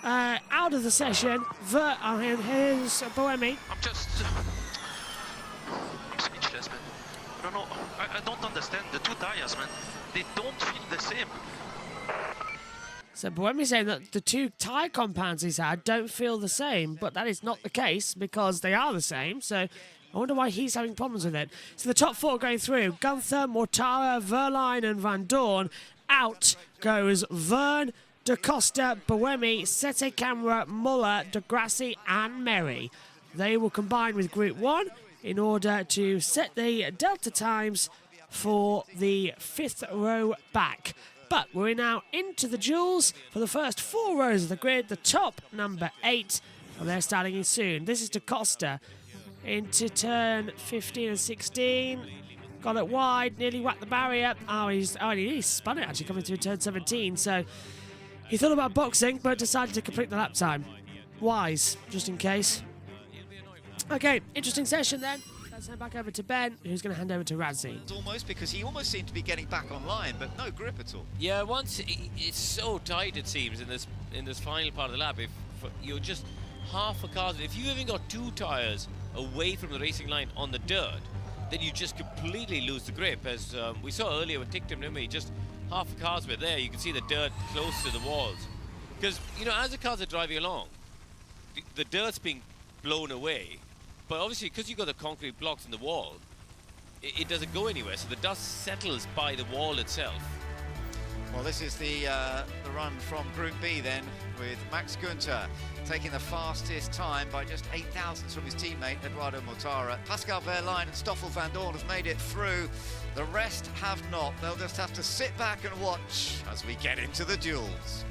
out of the session, here's Buemi. I'm speechless, man. I don't know. I don't understand. The two tires, man, they don't feel the same. So Buemi saying that the 2 tyre compounds he's had don't feel the same, but that is not the case because they are the same. So I wonder why he's having problems with it. So the top 4 going through: Gunther, Mortara, Wehrlein and Van Dorn. Out goes Vergne, Da Costa, Buemi, Sette Camera, Muller, De Grassi and Merry. They will combine with Group 1 in order to set the delta times for the 5th row back. But we're now into the duels for the first 4 rows of the grid. The top, number 8, and they're starting in soon. This is Da Costa into turn 15 and 16. Got it wide, nearly whacked the barrier. He spun it actually coming through turn 17. So he thought about boxing, but decided to complete the lap time. Wise, just in case. Okay, interesting session then. Let's hand back over to Ben, who's going to hand over to Razzie. Almost, because he almost seemed to be getting back online, but no grip at all. Yeah, it's so tight, it seems, in this final part of the lap. If you're just half a car, if you even got 2 tyres away from the racing line on the dirt, then you just completely lose the grip. As we saw earlier with Tictum, didn't we? Just half the cars were there. You can see the dirt close to the walls. Because, you know, as the cars are driving along, the dirt's being blown away. But obviously, because you've got the concrete blocks in the wall, it doesn't go anywhere. So the dust settles by the wall itself. Well, this is the run from Group B then, with Max Günther taking the fastest time by just 8 thousandths from his teammate Eduardo Mortara. Pascal Wehrlein and Stoffel van Dorn have made it through. The rest have not. They'll just have to sit back and watch as we get into the duels.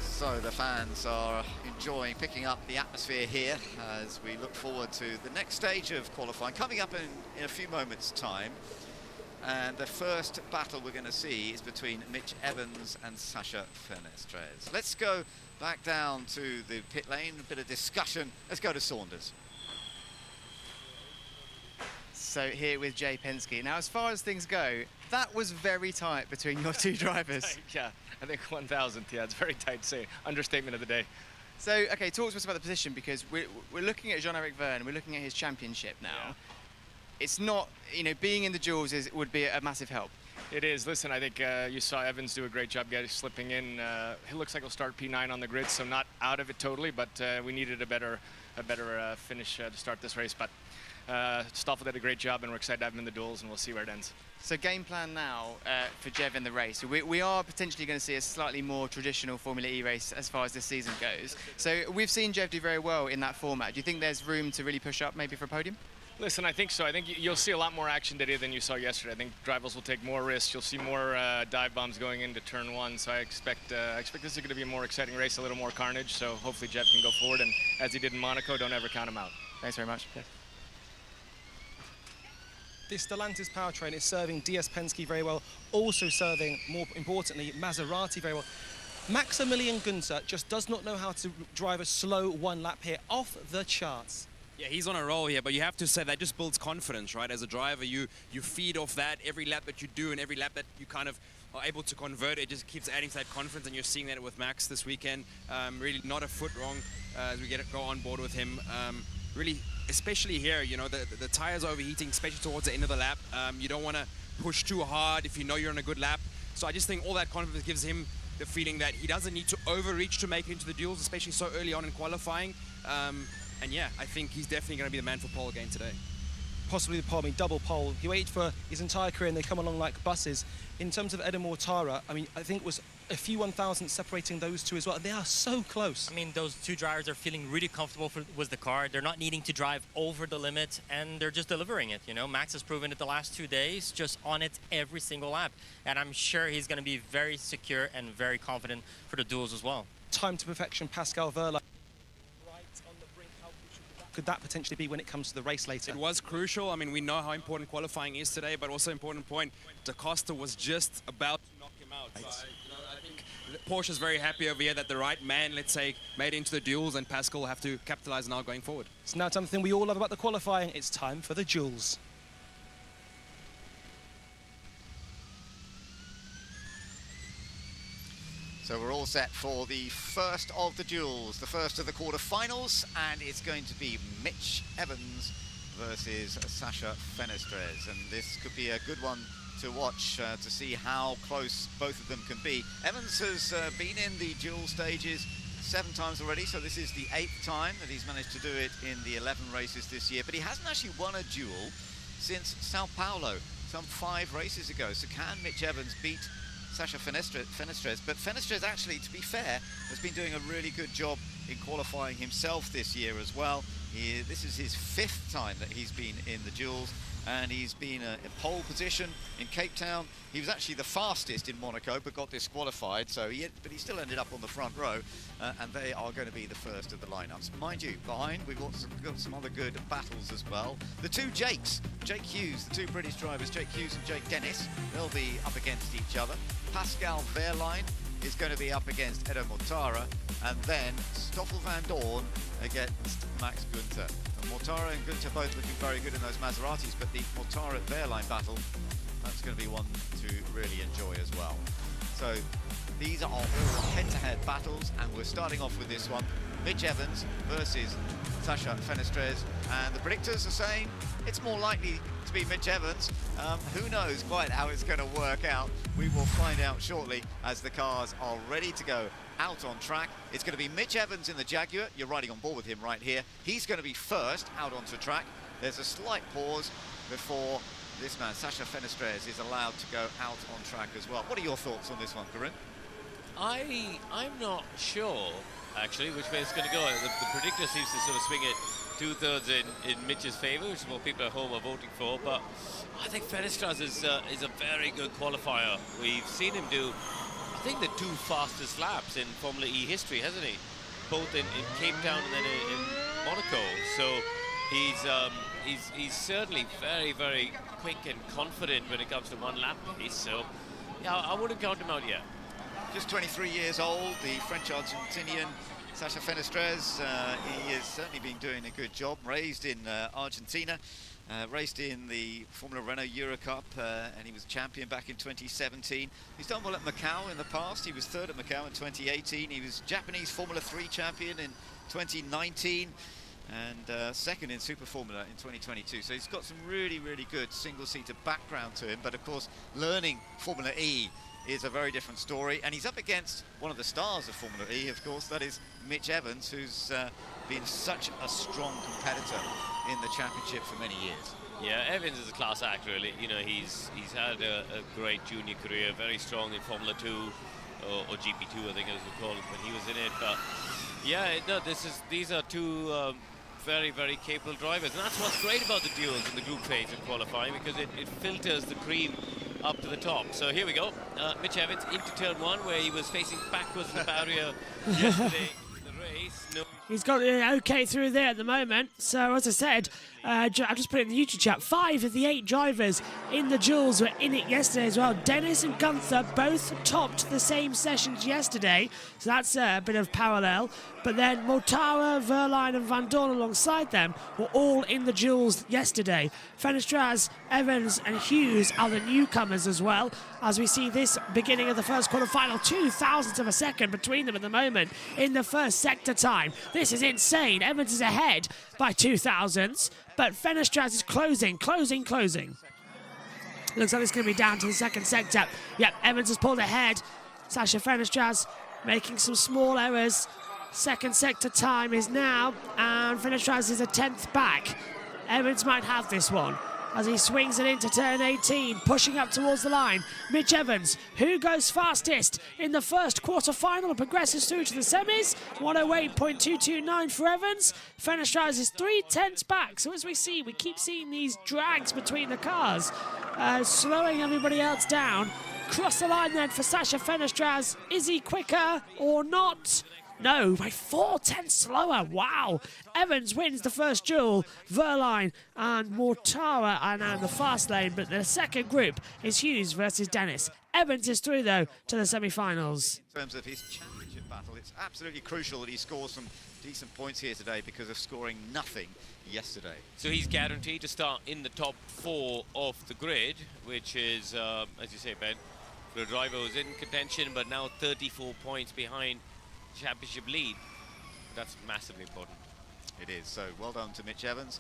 So the fans are enjoying picking up the atmosphere here as we look forward to the next stage of qualifying, coming up in a few moments' time. And the first battle we're going to see is between Mitch Evans and Sasha Fenestres. Let's go back down to the pit lane, a bit of discussion. Let's go to Saunders. So here with Jay Penske. Now, as far as things go, that was very tight between your two drivers. Yeah, I think 1,000th. Yeah, it's very tight. Say understatement of the day. So, okay, talk to us about the position, because we're looking at Jean-Eric Vergne. We're looking at his championship now. Yeah. It's not, you know, being in the duels would be a massive help. It is. Listen, I think you saw Evans do a great job slipping in. It looks like he'll start P9 on the grid, so not out of it totally, but we needed a better finish to start this race. But Stoffel did a great job, and we're excited to have him in the duels, and we'll see where it ends. So game plan now for Jev in the race. We are potentially going to see a slightly more traditional Formula E race as far as this season goes. So we've seen Jev do very well in that format. Do you think there's room to really push up maybe for a podium? Listen, I think so. I think you'll see a lot more action today than you saw yesterday. I think drivers will take more risks. You'll see more dive bombs going into turn 1. So I expect this is going to be a more exciting race, a little more carnage. So hopefully Jev can go forward, and as he did in Monaco, don't ever count him out. Thanks very much. This Stellantis powertrain is serving DS Penske very well, also serving, more importantly, Maserati very well. Maximilian Günther just does not know how to drive a slow one lap here, off the charts. Yeah, he's on a roll here, but you have to say that just builds confidence, right? As a driver, you feed off that every lap that you do, and every lap that you kind of are able to convert, it just keeps adding to that confidence, and you're seeing that with Max this weekend. Really not a foot wrong as we go on board with him. Really, especially here, you know, the tires are overheating, especially towards the end of the lap. You don't want to push too hard if you know you're on a good lap. So I just think all that confidence gives him the feeling that he doesn't need to overreach to make it into the duels, especially so early on in qualifying. And yeah, I think he's definitely going to be the man for pole again today. Possibly the pole, I mean, double pole. He waited for his entire career and they come along like buses. In terms of Eder Mortara, I mean, I think it was a few 1,000 separating those two as well. They are so close. I mean, those two drivers are feeling really comfortable with the car. They're not needing to drive over the limit, and they're just delivering it, you know. Max has proven it the last 2 days, just on it every single lap. And I'm sure he's going to be very secure and very confident for the duels as well. Time to perfection, Pascal Wehrlein. Could that potentially be when it comes to the race later? It was crucial. I mean, we know how important qualifying is today, but also important point, Da Costa was just about to knock him out. Right. So, you know, I think Porsche's very happy over here that the right man, let's say, made it into the duels, and Pascal will have to capitalize now going forward. It's now something we all love about the qualifying. It's time for the duels. So we're all set for the first of the duels, the first of the quarterfinals, and it's going to be Mitch Evans versus Sasha Fenestres. And this could be a good one to watch to see how close both of them can be. Evans has been in the duel stages 7 times already, so this is the 8th time that he's managed to do it in the 11 races this year, but he hasn't actually won a duel since Sao Paulo, some 5 races ago. So can Mitch Evans beat Sasha Fenestres? But Fenestres, actually, to be fair, has been doing a really good job in qualifying himself this year as well. This is his 5th time that he's been in the duels, and he's been in pole position in Cape Town. He was actually the fastest in Monaco, but got disqualified, so he still ended up on the front row, and they are going to be the first of the lineups. Mind you, behind, we've got some other good battles as well. The two Jakes, Jake Hughes, the 2 British drivers, Jake Hughes and Jake Dennis, they'll be up against each other. Pascal Wehrlein is going to be up against Eder Mortara, and then Stoffel van Dorn against Max Günther. And Mortara and Günther both looking very good in those Maseratis, but the Mortara-Wehrlein battle, that's going to be one to really enjoy as well. So these are all head-to-head battles, and we're starting off with this one. Mitch Evans versus Sasha Fenestrez, and the predictors are saying it's more likely to be Mitch Evans. Who knows quite how it's going to work out? We will find out shortly as the cars are ready to go out on track. It's going to be Mitch Evans in the Jaguar. You're riding on board with him right here. He's going to be first out onto track. There's a slight pause before this man, Sasha Fenestrez, is allowed to go out on track as well. What are your thoughts on this one, Corinne? I'm not sure, actually, which way it's going to go. The predictor seems to sort of swing it two-thirds in Mitch's favour, which is what people at home are voting for. But I think Fenestrez is a very good qualifier. We've seen him do, I think, the 2 fastest laps in Formula E history, hasn't he? Both in Cape Town and then in Monaco. So he's certainly very, very quick and confident when it comes to one-lap pace. So yeah, I wouldn't count him out yet. Just 23 years old, the French-Argentinian Sasha Fenestrez. He has certainly been doing a good job. Raised in Argentina, raced in the Formula Renault Euro Cup, and he was champion back in 2017. He's done well at Macau in the past. He was 3rd at Macau in 2018. He was Japanese Formula 3 champion in 2019. And 2nd in Super Formula in 2022. So he's got some really, really good single-seater background to him. But of course, learning Formula E is a very different story. And he's up against one of the stars of Formula E, of course. That is Mitch Evans, who's been such a strong competitor in the championship for many years. Yeah, Evans is a class act, really. You know, he's had a great junior career, very strong in Formula 2 or GP2, I think as we call it, when he was in it. But yeah, no, these are two very, very capable drivers, and that's what's great about the duels in the group phase of qualifying, because it filters the cream up to the top. So here we go, Mitch Evans into turn 1, where he was facing backwards in the barrier yesterday in the race. No. He's got it okay through there at the moment. So as I said, I've just put it in the YouTube chat, 5 of the 8 drivers in the duels were in it yesterday as well. Dennis and Gunther both topped the same sessions yesterday, so that's a bit of parallel. But then Mortara, Wehrlein and Van Dorn alongside them were all in the duels yesterday. Fenestrez, Evans and Hughes are the newcomers as well, as we see this beginning of the first quarter-final. 0.02 of a second between them at the moment in the first sector time. This is insane. Evans is ahead by 0.02, but Fenestrez is closing. Looks like it's going to be down to the second sector. Yep, Evans has pulled ahead. Sasha Fenestrez making some small errors. Second sector time is now, and Fenestrez is a 10th back. Evans might have this one as he swings it into turn 18, pushing up towards the line. Mitch Evans, who goes fastest in the first quarter-final and progresses through to the semis. 108.229 for Evans. Fenestrez is 0.3 back. So as we see, we keep seeing these drags between the cars, slowing everybody else down. Cross the line then for Sasha Fenestrez. Is he quicker or not? No, by 0.4 slower. Wow. Evans wins the first duel. Wehrlein and Mortara are now in the fast lane, but the second group is Hughes versus Dennis. Evans is through, though, to the semi-finals. In terms of his championship battle, it's absolutely crucial that he scores some decent points here today because of scoring nothing yesterday. So he's guaranteed to start in the top 4 of the grid, which is, as you say, Ben, for a driver who's in contention, but now 34 points behind championship lead. That's massively important. It is. So well done to Mitch Evans.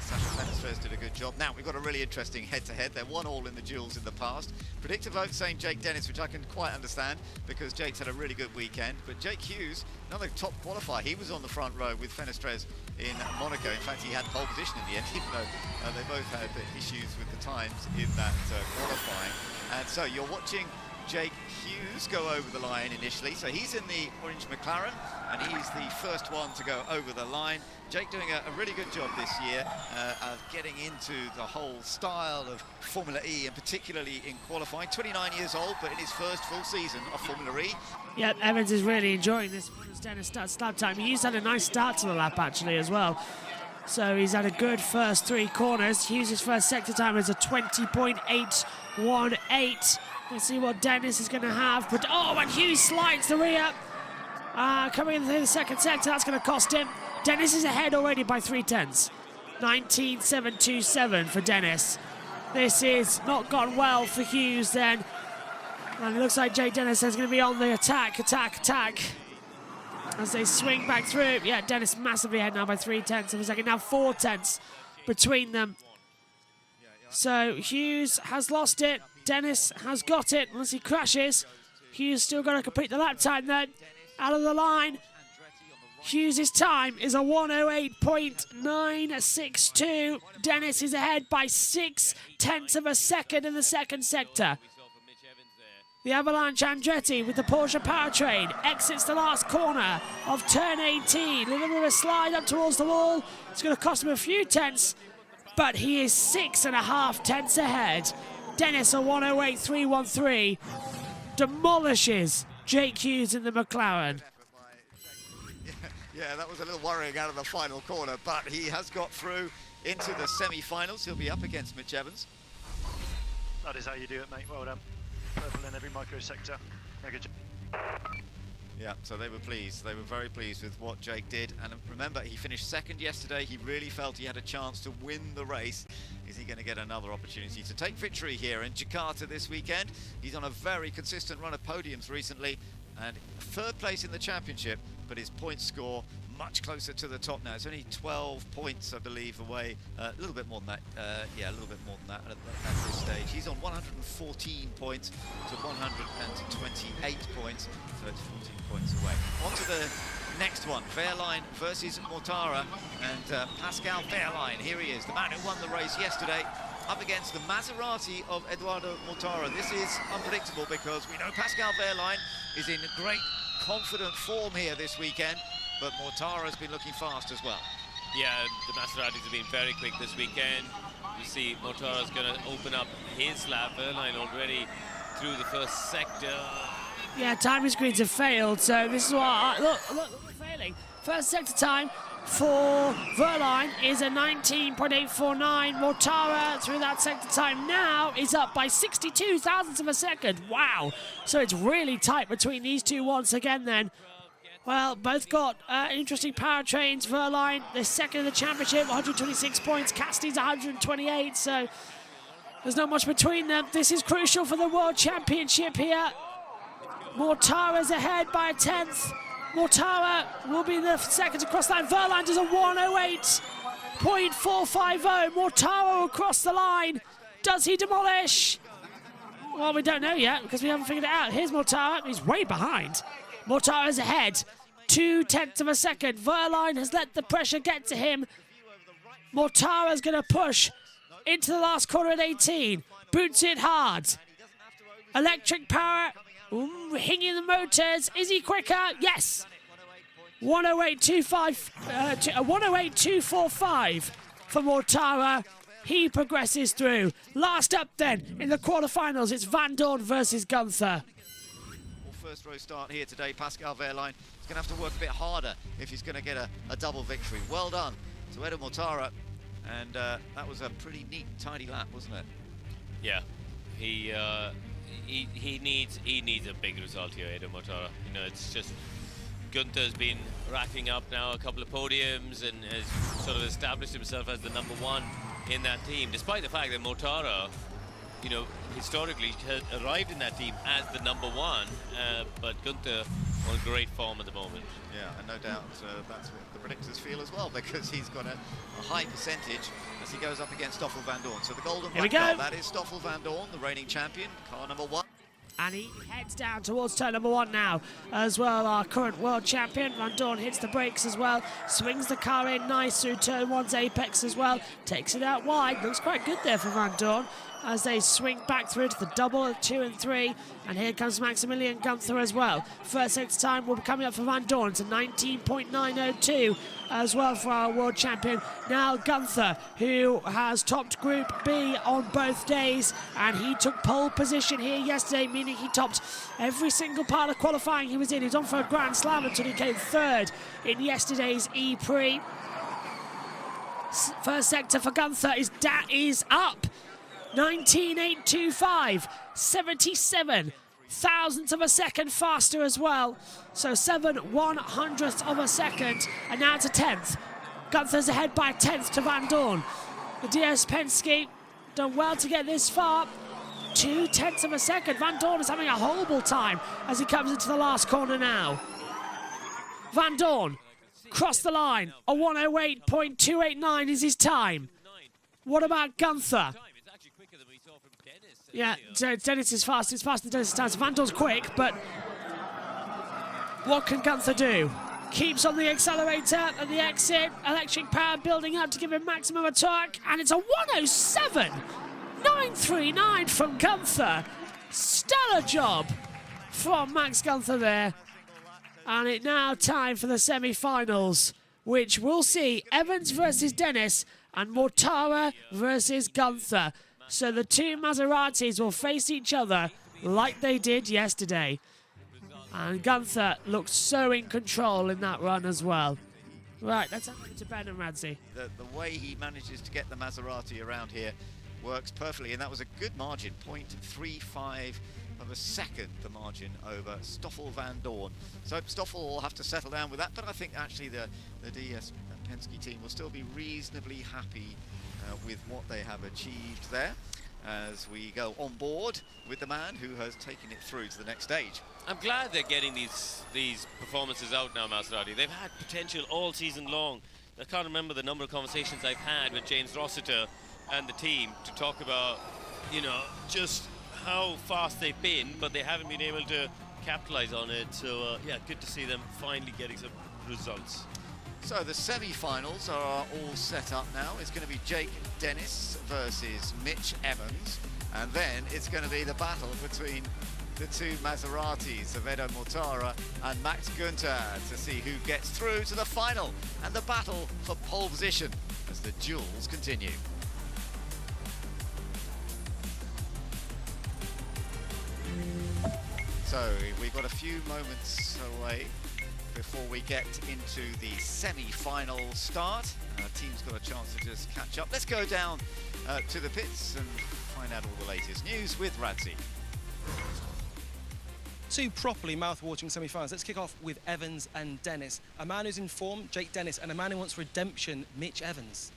Sasha Fenestrez did a good job. Now we've got a really interesting head-to-head. They're 1-1 in the duels in the past. Predictive vote saying Jake Dennis, which I can quite understand because Jake's had a really good weekend. But Jake Hughes, another top qualifier, he was on the front row with Fenestrez in Monaco. In fact, he had pole position in the end, even though they both had issues with the times in that qualifying. And so you're watching Jake Hughes go over the line initially. So he's in the orange McLaren, and he's the first one to go over the line. Jake doing a really good job this year of getting into the whole style of Formula E, and particularly in qualifying. 29 years old, but in his first full season of Formula E. Yep, Evans is really enjoying this Dennis start time. He's had a nice start to the lap, actually, as well. So he's had a good first 3 corners. Hughes' first sector time is a 20.818. Let's see what Dennis is going to have. But oh, and Hughes slides the rear. Coming into the second sector, that's going to cost him. Dennis is ahead already by 3/10. 19.727 for Dennis. This is not gone well for Hughes then. And it looks like Jake Dennis is going to be on the attack. As they swing back through. Yeah, Dennis massively ahead now by 3/10 of a second. Now 4/10 between them. So Hughes has lost it. Dennis has got it unless he crashes. Hughes still got to complete the lap time then. Out of the line. Hughes' time is a 108.962. Dennis is ahead by 0.6 of a second in the second sector. The Avalanche Andretti with the Porsche powertrain exits the last corner of turn 18. A little bit of a slide up towards the wall. It's going to cost him a few tenths, but he is 6.5 tenths ahead. Dennis, a 108.313, demolishes Jake Hughes in the McLaren. Yeah, that was a little worrying out of the final corner, but he has got through into the semi-finals. He'll be up against Mitch Evans. That is how you do it, mate. Well done. Purple in every micro sector. Mega job. Yeah, so they were pleased. They were very pleased with what Jake did. And remember, he finished second yesterday. He really felt he had a chance to win the race. Is he going to get another opportunity to take victory here in Jakarta this weekend? He's on a very consistent run of podiums recently, and third place in the championship, but his point score much closer to the top now. It's only 12 points, I believe, away. A little bit more than that. Yeah, a little bit more than that at this stage. He's on 114 points to 128 points, so it's 14 points away. On to the next one, Wehrlein versus Mortara, and Pascal Wehrlein, here he is, the man who won the race yesterday, up against the Maserati of Eduardo Mortara. This is unpredictable because we know Pascal Wehrlein is in great confident form here this weekend, but Mortara's been looking fast as well. Yeah, the Maseratis have been very quick this weekend. You see Mortara's going to open up his lap. Wehrlein already through the first sector. Yeah, timing screens have failed, so this is what look, failing. First sector time for Wehrlein is a 19.849. Mortara through that sector time now is up by 62 thousandths of a second. Wow. So it's really tight between these two once again then. Well, both got interesting powertrains. Wehrlein, the second in the championship, 126 points. Cassidy's 128, so there's not much between them. This is crucial for the World Championship here. Mortara's ahead by a tenth. Mortara will be the second to cross the line. Wehrlein does a 108.450. Mortara will cross the line. Does he demolish? Well, we don't know yet because we haven't figured it out. Here's Mortara. He's way behind. Mortara's ahead. 0.2 of a second. Wehrlein has let the pressure get to him. Mortara's going to push into the last corner at 18. Boots it hard. Electric power. Hinging the motors. Is he quicker? Yes. 108.245 for Mortara. He progresses through. Last up then in the quarterfinals, it's Van Dorn versus Gunther. First row start here today. Pascal Wehrlein is going to have to work a bit harder if he's going to get a double victory. Well done to Edo Mortara, and that was a pretty neat, tidy lap, wasn't it? Yeah, he needs a big result here, Edo Mortara. You know, it's just Gunther's been racking up now a couple of podiums and has sort of established himself as the #1 in that team, despite the fact that Mortara, you know, historically has arrived in that team as the #1, but Gunther on great form at the moment. Yeah, and no doubt that's what the predictors feel as well, because he's got a high percentage as he goes up against Stoffel Van Dorn. So the golden black car, that is Stoffel Van Dorn, the reigning champion, car #1. And he heads down towards turn #1 now as well. Our current world champion, Van Dorn, hits the brakes as well. Swings the car in nice through turn 1's apex as well. Takes it out wide. Looks quite good there for Van Dorn as they swing back through to the double of 2 and 3. And here comes Maximilian Gunther as well. First sector time will be coming up for Van Dorn to 19.902 as well for our world champion. Now Gunther, who has topped Group B on both days, and he took pole position here yesterday, meaning he topped every single part of qualifying he was in. He was on for a Grand Slam until he came third in yesterday's E-Prix. First sector for Gunther is up. 19.825, 77 thousandths of a second faster as well. So 7/100ths of a second, and now to 10th. Gunther's ahead by 10th to Van Dorn. The DS Penske done well to get this far. 0.2 of a second. Van Dorn is having a horrible time as he comes into the last corner now. Van Dorn, cross the line. A 1:08.289 is his time. What about Gunther? Yeah, Dennis is fast. It's faster than Dennis' time. So Van Dorn's quick, but what can Gunther do? Keeps on the accelerator at the exit. Electric power building up to give him maximum torque, and it's a 1:07.939 from Gunther. Stellar job from Max Gunther there. And it now time for the semi-finals, which we'll see Evans versus Dennis and Mortara versus Gunther. So the two Maseratis will face each other like they did yesterday. And Gunther looked so in control in that run as well. Right, let's hand it to Ben and Radzi. The way he manages to get the Maserati around here works perfectly, and that was a good margin, 0.35 of a second, the margin over Stoffel Van Dorn. So Stoffel will have to settle down with that, but I think actually the DS Penske team will still be reasonably happy with what they have achieved there, as we go on board with the man who has taken it through to the next stage. I'm glad they're getting these performances out now, Maserati. They've had potential all season long. I can't remember the number of conversations I've had with James Rossiter and the team to talk about, you know, just how fast they've been, but they haven't been able to capitalize on it. So, yeah, good to see them finally getting some results. So the semi-finals are all set up now. It's going to be Jake Dennis versus Mitch Evans, and then it's going to be the battle between the two Maseratis of Edo Mortara and Max Gunther to see who gets through to the final, and the battle for pole position as the duels continue. So we've got a few moments away before we get into the semi-final start. Our team's got a chance to just catch up. Let's go down to the pits and find out all the latest news with Radzi. Two properly mouth-watering semi-finals. Let's kick off with Evans and Dennis. A man who's in form, Jake Dennis, and a man who wants redemption, Mitch Evans.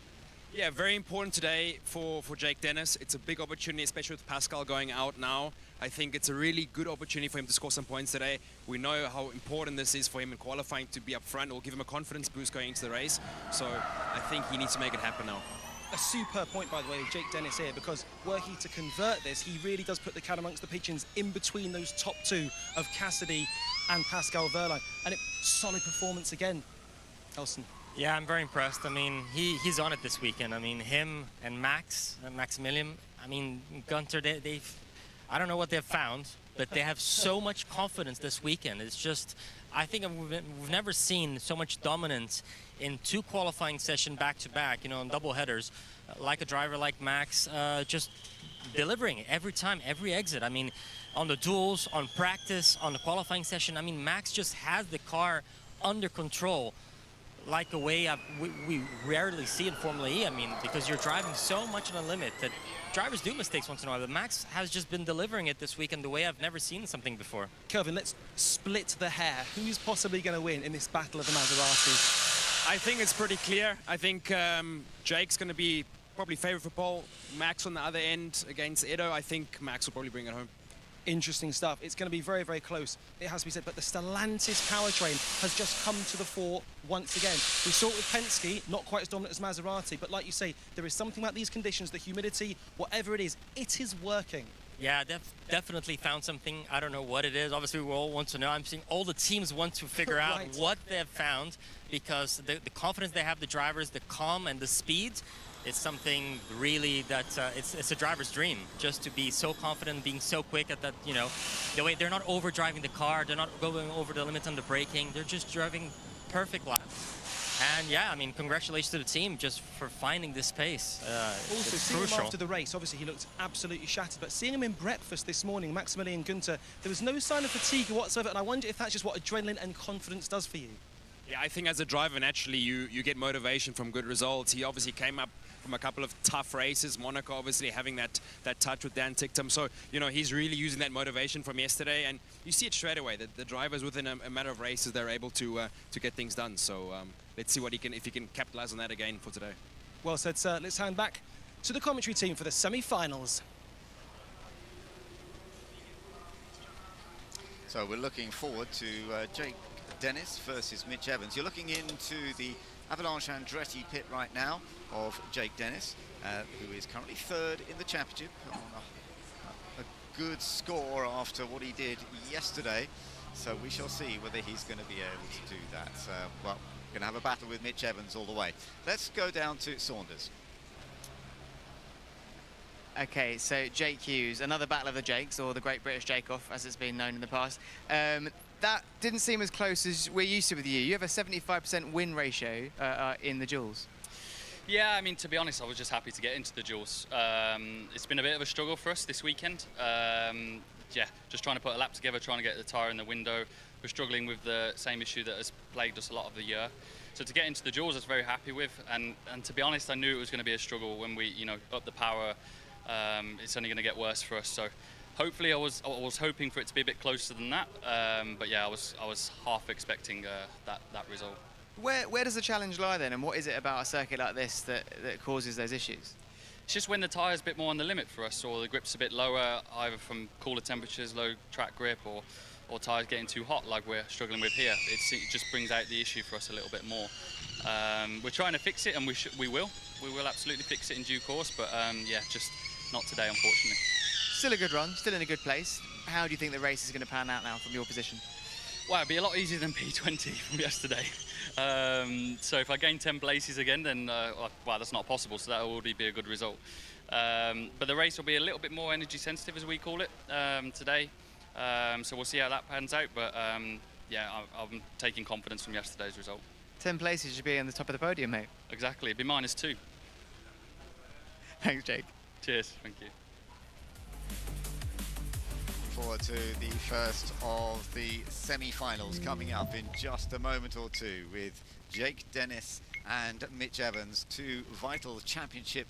Yeah, very important today for Jake Dennis. It's a big opportunity, especially with Pascal going out now. I think it's a really good opportunity for him to score some points today. We know how important this is for him in qualifying to be up front. It will give him a confidence boost going into the race. So I think he needs to make it happen now. A superb point, by the way, with Jake Dennis here, because were he to convert this, he really does put the cat amongst the pigeons in between those top two of Cassidy and Pascal Wehrlein. And solid performance again, Elson. Yeah, I'm very impressed. I mean, he's on it this weekend. I mean, him and Maximilian, I mean, Gunther, they've, I don't know what they've found, but they have so much confidence this weekend. It's just, I think we've never seen so much dominance in two qualifying sessions back-to-back, you know, in double headers, like a driver like Max, just delivering every time, every exit. I mean, on the duels, on practice, on the qualifying session, I mean, Max just has the car under control, like a way we rarely see in Formula E. I mean, because you're driving so much on the limit that drivers do mistakes once in a while, but Max has just been delivering it this weekend the way I've never seen something before. Kelvin, let's split the hair. Who's possibly going to win in this battle of the Maserati? I think it's pretty clear. I think Jake's going to be probably favourite for pole. Max on the other end against Edo. I think Max will probably bring it home. Interesting stuff. It's going to be very, very close, it has to be said, but the Stellantis powertrain has just come to the fore once again. We saw it with Penske, not quite as dominant as Maserati, but like you say, there is something about these conditions, the humidity, whatever it is working. Yeah, definitely found something. I don't know what it is. Obviously, we all want to know. I'm seeing all the teams want to figure out Right. what they've found, because the confidence they have, the drivers, the calm and the speed, it's something really that it's a driver's dream, just to be so confident, being so quick at that, you know, the way they're not over driving the car, they're not going over the limits on the braking, they're just driving perfect laps. And yeah, I mean, congratulations to the team just for finding this pace. Also, it's seeing crucial. him after the race, obviously he looked absolutely shattered, but seeing him in breakfast this morning, Maximilian Gunther, there was no sign of fatigue whatsoever, and I wonder if that's just what adrenaline and confidence does for you. Yeah, I think as a driver, naturally, you get motivation from good results. He obviously came up a couple of tough races. Monaco obviously having that touch with Dan Ticktum. So, you know, he's really using that motivation from yesterday. And you see it straight away that the drivers within a matter of races, they're able to get things done. So let's see if he can capitalize on that again for today. Well said, sir. Let's hand back to the commentary team for the semi-finals. So we're looking forward to Jake Dennis versus Mitch Evans. You're looking into the Avalanche Andretti pit right now of Jake Dennis, who is currently third in the championship on a good score after what he did yesterday. So we shall see whether he's going to be able to do that. Well, going to have a battle with Mitch Evans all the way. Let's go down to Saunders. Okay, so Jake Hughes, another battle of the Jakes, or the Great British Jake-Off, as it's been known in the past. That didn't seem as close as we're used to with you. You have a 75% win ratio in the duels. Yeah, I mean, to be honest, I was just happy to get into the duels. It's been a bit of a struggle for us this weekend. Yeah, just trying to put a lap together, trying to get the tyre in the window. We're struggling with the same issue that has plagued us a lot of the year. So to get into the duels, I was very happy with. And to be honest, I knew it was going to be a struggle when we, you know, up the power. It's only going to get worse for us. So hopefully, I was hoping for it to be a bit closer than that. But yeah, I was half expecting that result. Where does the challenge lie then, and what is it about a circuit like this that causes those issues? It's just when the tyre's a bit more on the limit for us, or the grip's a bit lower, either from cooler temperatures, low track grip, or tyres getting too hot like we're struggling with here. It just brings out the issue for us a little bit more. We're trying to fix it, and we will absolutely fix it in due course, but yeah, just not today, unfortunately. Still a good run, still in a good place. How do you think the race is going to pan out now from your position? Well, it'd be a lot easier than P20 from yesterday. So if I gain 10 places again, then well, that's not possible, so that will already be a good result. But the race will be a little bit more energy sensitive, as we call it, today. So we'll see how that pans out, but yeah, I'm taking confidence from yesterday's result. 10 places should be on the top of the podium, mate. Exactly, it'd be -2. Thanks, Jake. Cheers, thank you. Forward to the first of the semi-finals coming up in just a moment or two with Jake Dennis and Mitch Evans, two vital championship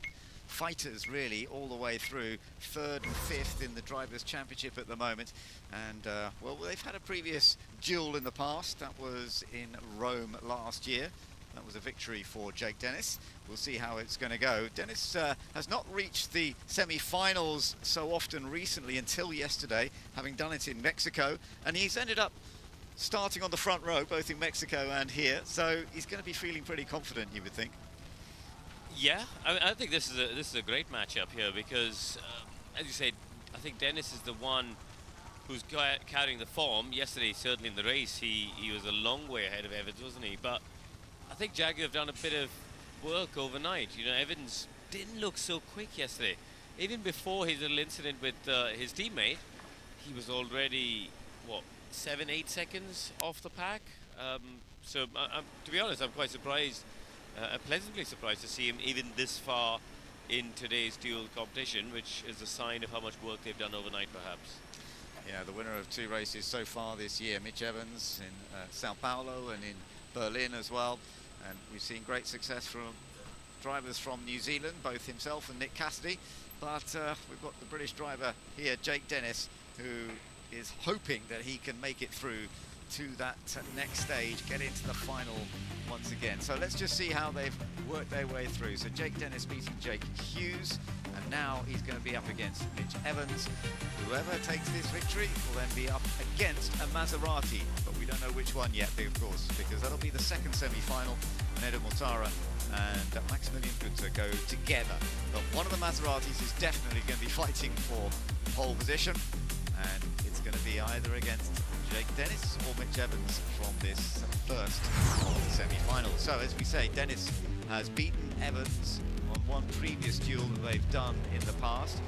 fighters really all the way through, third and fifth in the Drivers' Championship at the moment. And well, they've had a previous duel in the past. That was in Rome last year. That was a victory for Jake Dennis. We'll see how it's going to go. Dennis has not reached the semi-finals so often recently until yesterday, having done it in Mexico, and he's ended up starting on the front row, both in Mexico and here, so he's going to be feeling pretty confident, you would think. Yeah, I think this is a great matchup here because, as you said, I think Dennis is the one who's carrying the form. Yesterday, certainly in the race, he was a long way ahead of Evans, wasn't he? But I think Jaguar have done a bit of work overnight. You know, Evans didn't look so quick yesterday. Even before his little incident with his teammate, he was already, what, 7-8 seconds off the pack. So to be honest, I'm quite surprised, pleasantly surprised to see him even this far in today's dual competition, which is a sign of how much work they've done overnight, perhaps. Yeah, the winner of 2 races so far this year, Mitch Evans in Sao Paulo and in Berlin as well. And we've seen great success from drivers from New Zealand, both himself and Nick Cassidy. But we've got the British driver here, Jake Dennis, who is hoping that he can make it through to that next stage, get into the final once again. So let's just see how they've worked their way through. So Jake Dennis beating Jake Hughes, and now he's going to be up against Mitch Evans. Whoever takes this victory will then be up against a Maserati, but we don't know which one yet, of course, because that'll be the second semi-final. Nedo Mortara and Maximilian Günther go together. But one of the Maseratis is definitely going to be fighting for pole position, and it's going to be either against Jake Dennis or Mitch Evans from this first semi-final. So as we say, Dennis has beaten Evans on one previous duel that they've done in the past.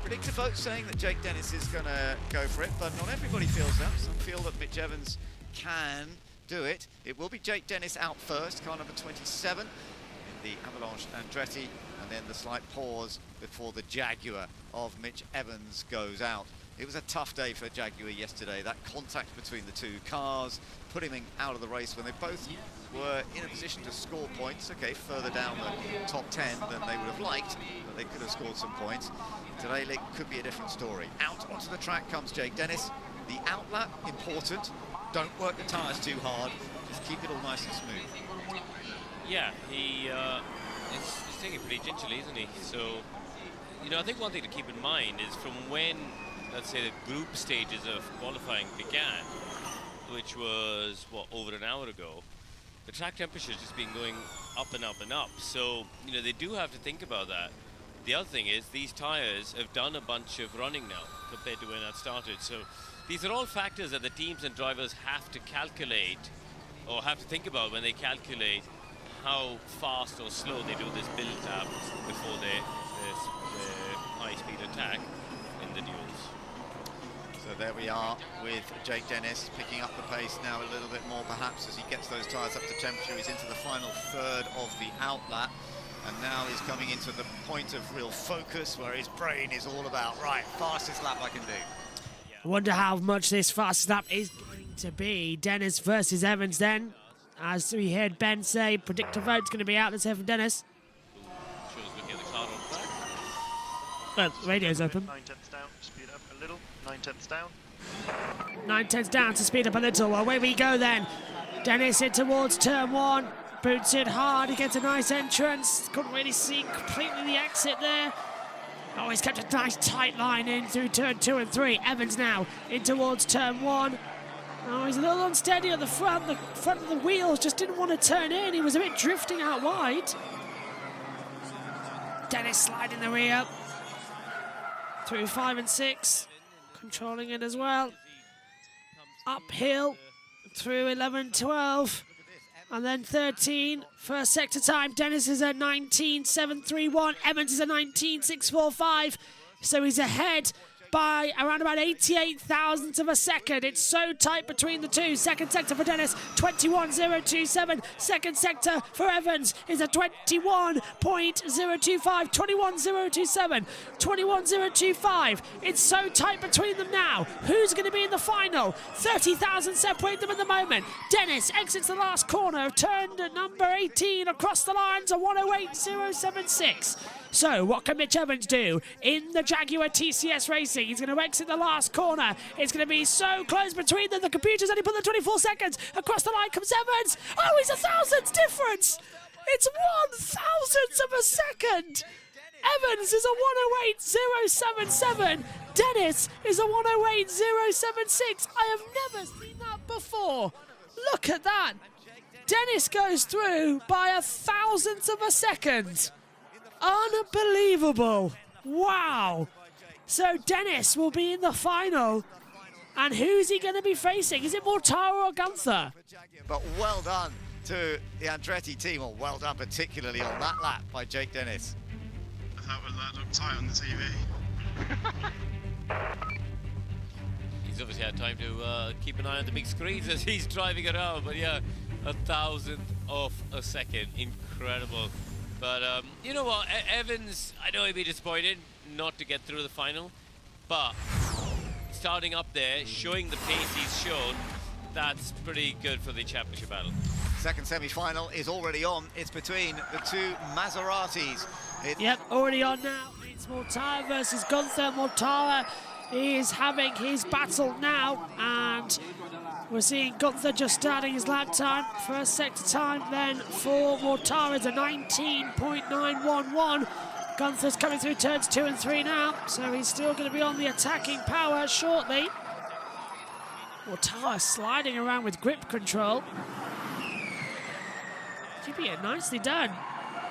Predictive votes saying that Jake Dennis is going to go for it, but not everybody feels that. Some feel that Mitch Evans can do it. It will be Jake Dennis out first, car number 27 in the Avalanche Andretti, and then the slight pause before the Jaguar of Mitch Evans goes out. It was a tough day for Jaguar yesterday. That contact between the two cars put him out of the race when they both were in a position to score points. Okay, further down the top 10 than they would have liked, but they could have scored some points. Today it could be a different story. Out onto the track comes Jake Dennis. The outlap, important. Don't work the tyres too hard. Just keep it all nice and smooth. Yeah, he's taking it pretty gingerly, isn't he? So, you know, I think one thing to keep in mind is from when, let's say, the group stages of qualifying began, which was, what, over an hour ago, the track temperature has just been going up and up and up. So, you know, they do have to think about that. The other thing is these tyres have done a bunch of running now compared to when that started. So these are all factors that the teams and drivers have to calculate or have to think about when they calculate how fast or slow they do this build-up before their high-speed attack in the duels. So there we are with Jake Dennis picking up the pace now a little bit more perhaps as he gets those tyres up to temperature. He's into the final third of the outlap, and now he's coming into the point of real focus where his brain is all about, right, fastest lap I can do. I wonder how much this fastest lap is going to be. Dennis versus Evans then. As we heard Ben say, predictor vote's going to be out. Let's hear from Dennis. Well, radio's open. 9 tenths down, speed up a little. 9 tenths down. 9 tenths down to speed up a little. Away we go then. Dennis in towards turn 1. Boots it hard. He gets a nice entrance. Couldn't really see completely the exit there. Oh, he's kept a nice tight line in through turn 2 and 3. Evans now in towards turn 1. Oh, he's a little unsteady at the front. The front of the wheels just didn't want to turn in. He was a bit drifting out wide. Dennis sliding the rear. Through 5 and 6. Controlling it as well. Uphill through 11, 12. And then 13. First sector time. Dennis is at 19.731. Evans is at 19.645. So he's ahead by around about 88 thousandths of a second. It's so tight between the two. Second sector for Dennis, 21.027. Second sector for Evans is a 21.025. 21.027. 21.025. It's so tight between them now. Who's going to be in the final? 30,000 separate them at the moment. Dennis exits the last corner, turned at number 18 across the lines, a 108.076. So what can Mitch Evans do in the Jaguar TCS Racing? He's going to exit the last corner. It's going to be so close between them. The computer's only put the 24 seconds. Across the line comes Evans. Oh, he's a thousandth difference. It's 1,000th of a second. Evans is a 108.077. Dennis is a 108.076. I have never seen that before. Look at that. Dennis goes through by 1,000th of a second. Unbelievable. Wow. So Dennis will be in the final. And who's he going to be facing? Is it Mortara or Gunther? But well done to the Andretti team, or well done particularly on that lap by Jake Dennis. That looked tight on the TV. He's obviously had time to keep an eye on the big screens as he's driving around. But yeah, 1,000th of a second. Incredible. But you know what, Evans, I know he'd be disappointed not to get through the final, but starting up there, showing the pace he's shown, that's pretty good for the championship battle. Second semi-final is already on. It's between the two Maseratis. Yep, already on now. It's Mortara versus Gunther. Mortara is having his battle now, and we're seeing Gunther just starting his lap time. First sector time then for Mortara is a 19.911. Gunther's coming through turns 2 and 3 now, so he's still going to be on the attacking power shortly. Mortara sliding around with grip control. Keeping it nicely done.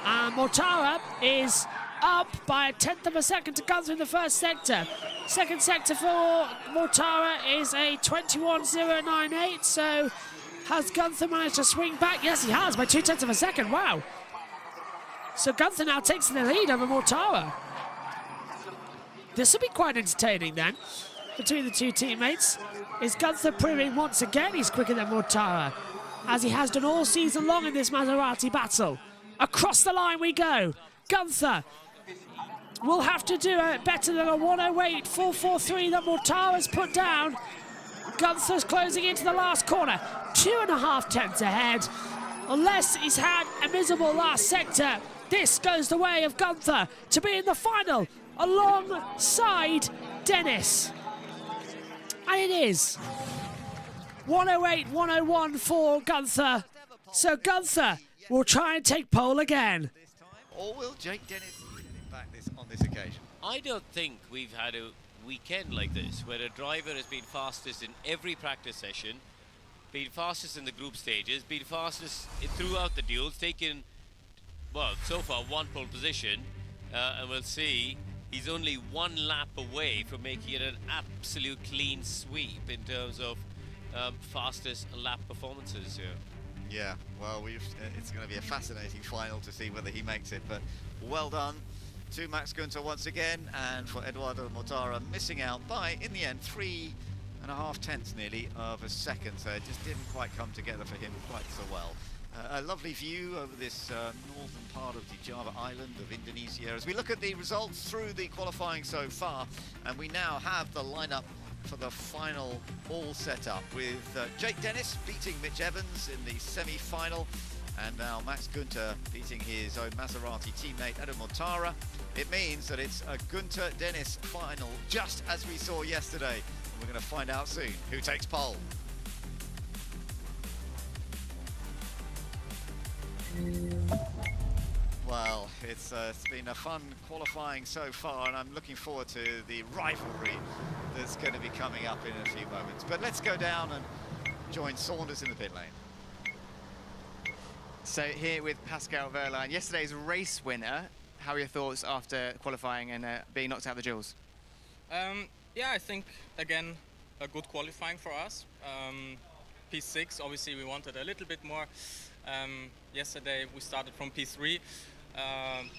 And Mortara is up by 1/10 of a second to Gunther in the first sector. Second sector for Mortara is a 21.098, so has Gunther managed to swing back? Yes, he has, by 2/10 of a second, wow. So Gunther now takes the lead over Mortara. This will be quite entertaining then, between the two teammates. Is Gunther proving once again he's quicker than Mortara, as he has done all season long in this Maserati battle? Across the line we go. Gunther will have to do it better than a 108.443 that Mortara's put down. Gunther's closing into the last corner, 2.5 tenths ahead. Unless he's had a miserable last sector, this goes the way of Gunther to be in the final alongside Dennis. And it is 108.101 for Gunther. So Gunther will try and take pole again. Or will Jake Dennis get it back on this occasion? I don't think we've had a weekend like this where a driver has been fastest in every practice session, been fastest in the group stages, been fastest throughout the duels, taken, well, so far 1 pole position, and we'll see he's only 1 lap away from making it an absolute clean sweep in terms of fastest lap performances here. Yeah, well, it's going to be a fascinating final to see whether he makes it, but well done to Max Günther once again, and for Eduardo Mortara missing out by, in the end, 3.5 tenths nearly of a second, so it just didn't quite come together for him quite so well. A lovely view over this northern part of the Java island of Indonesia as we look at the results through the qualifying so far, and we now have the lineup for the final all set up with Jake Dennis beating Mitch Evans in the semi-final, and now Max Günther beating his own Maserati teammate Edu Mortara. It means that it's a Günther-Dennis final, just as we saw yesterday. And we're going to find out soon who takes pole. Well, it's been a fun qualifying so far, and I'm looking forward to the rivalry that's going to be coming up in a few moments. But let's go down and join Saunders in the pit lane. So here with Pascal Wehrlein, yesterday's race winner. How are your thoughts after qualifying and being knocked out of the duels? Yeah, I think, again, a good qualifying for us. P6, obviously we wanted a little bit more. Yesterday we started from P3,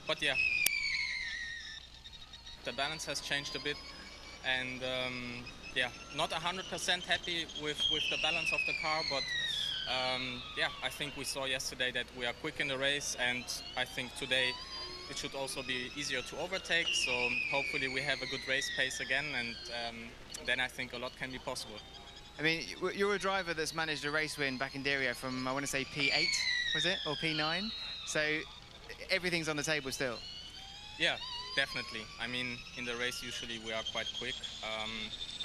but yeah, the balance has changed a bit, and yeah, not 100% happy with the balance of the car, but yeah, I think we saw yesterday that we are quick in the race, and I think today it should also be easier to overtake, so hopefully we have a good race pace again, and then I think a lot can be possible. I mean, you're a driver that's managed a race win back in Derio from, I want to say, P8, was it? Or P9? So everything's on the table still. Yeah, definitely. I mean, in the race, usually we are quite quick.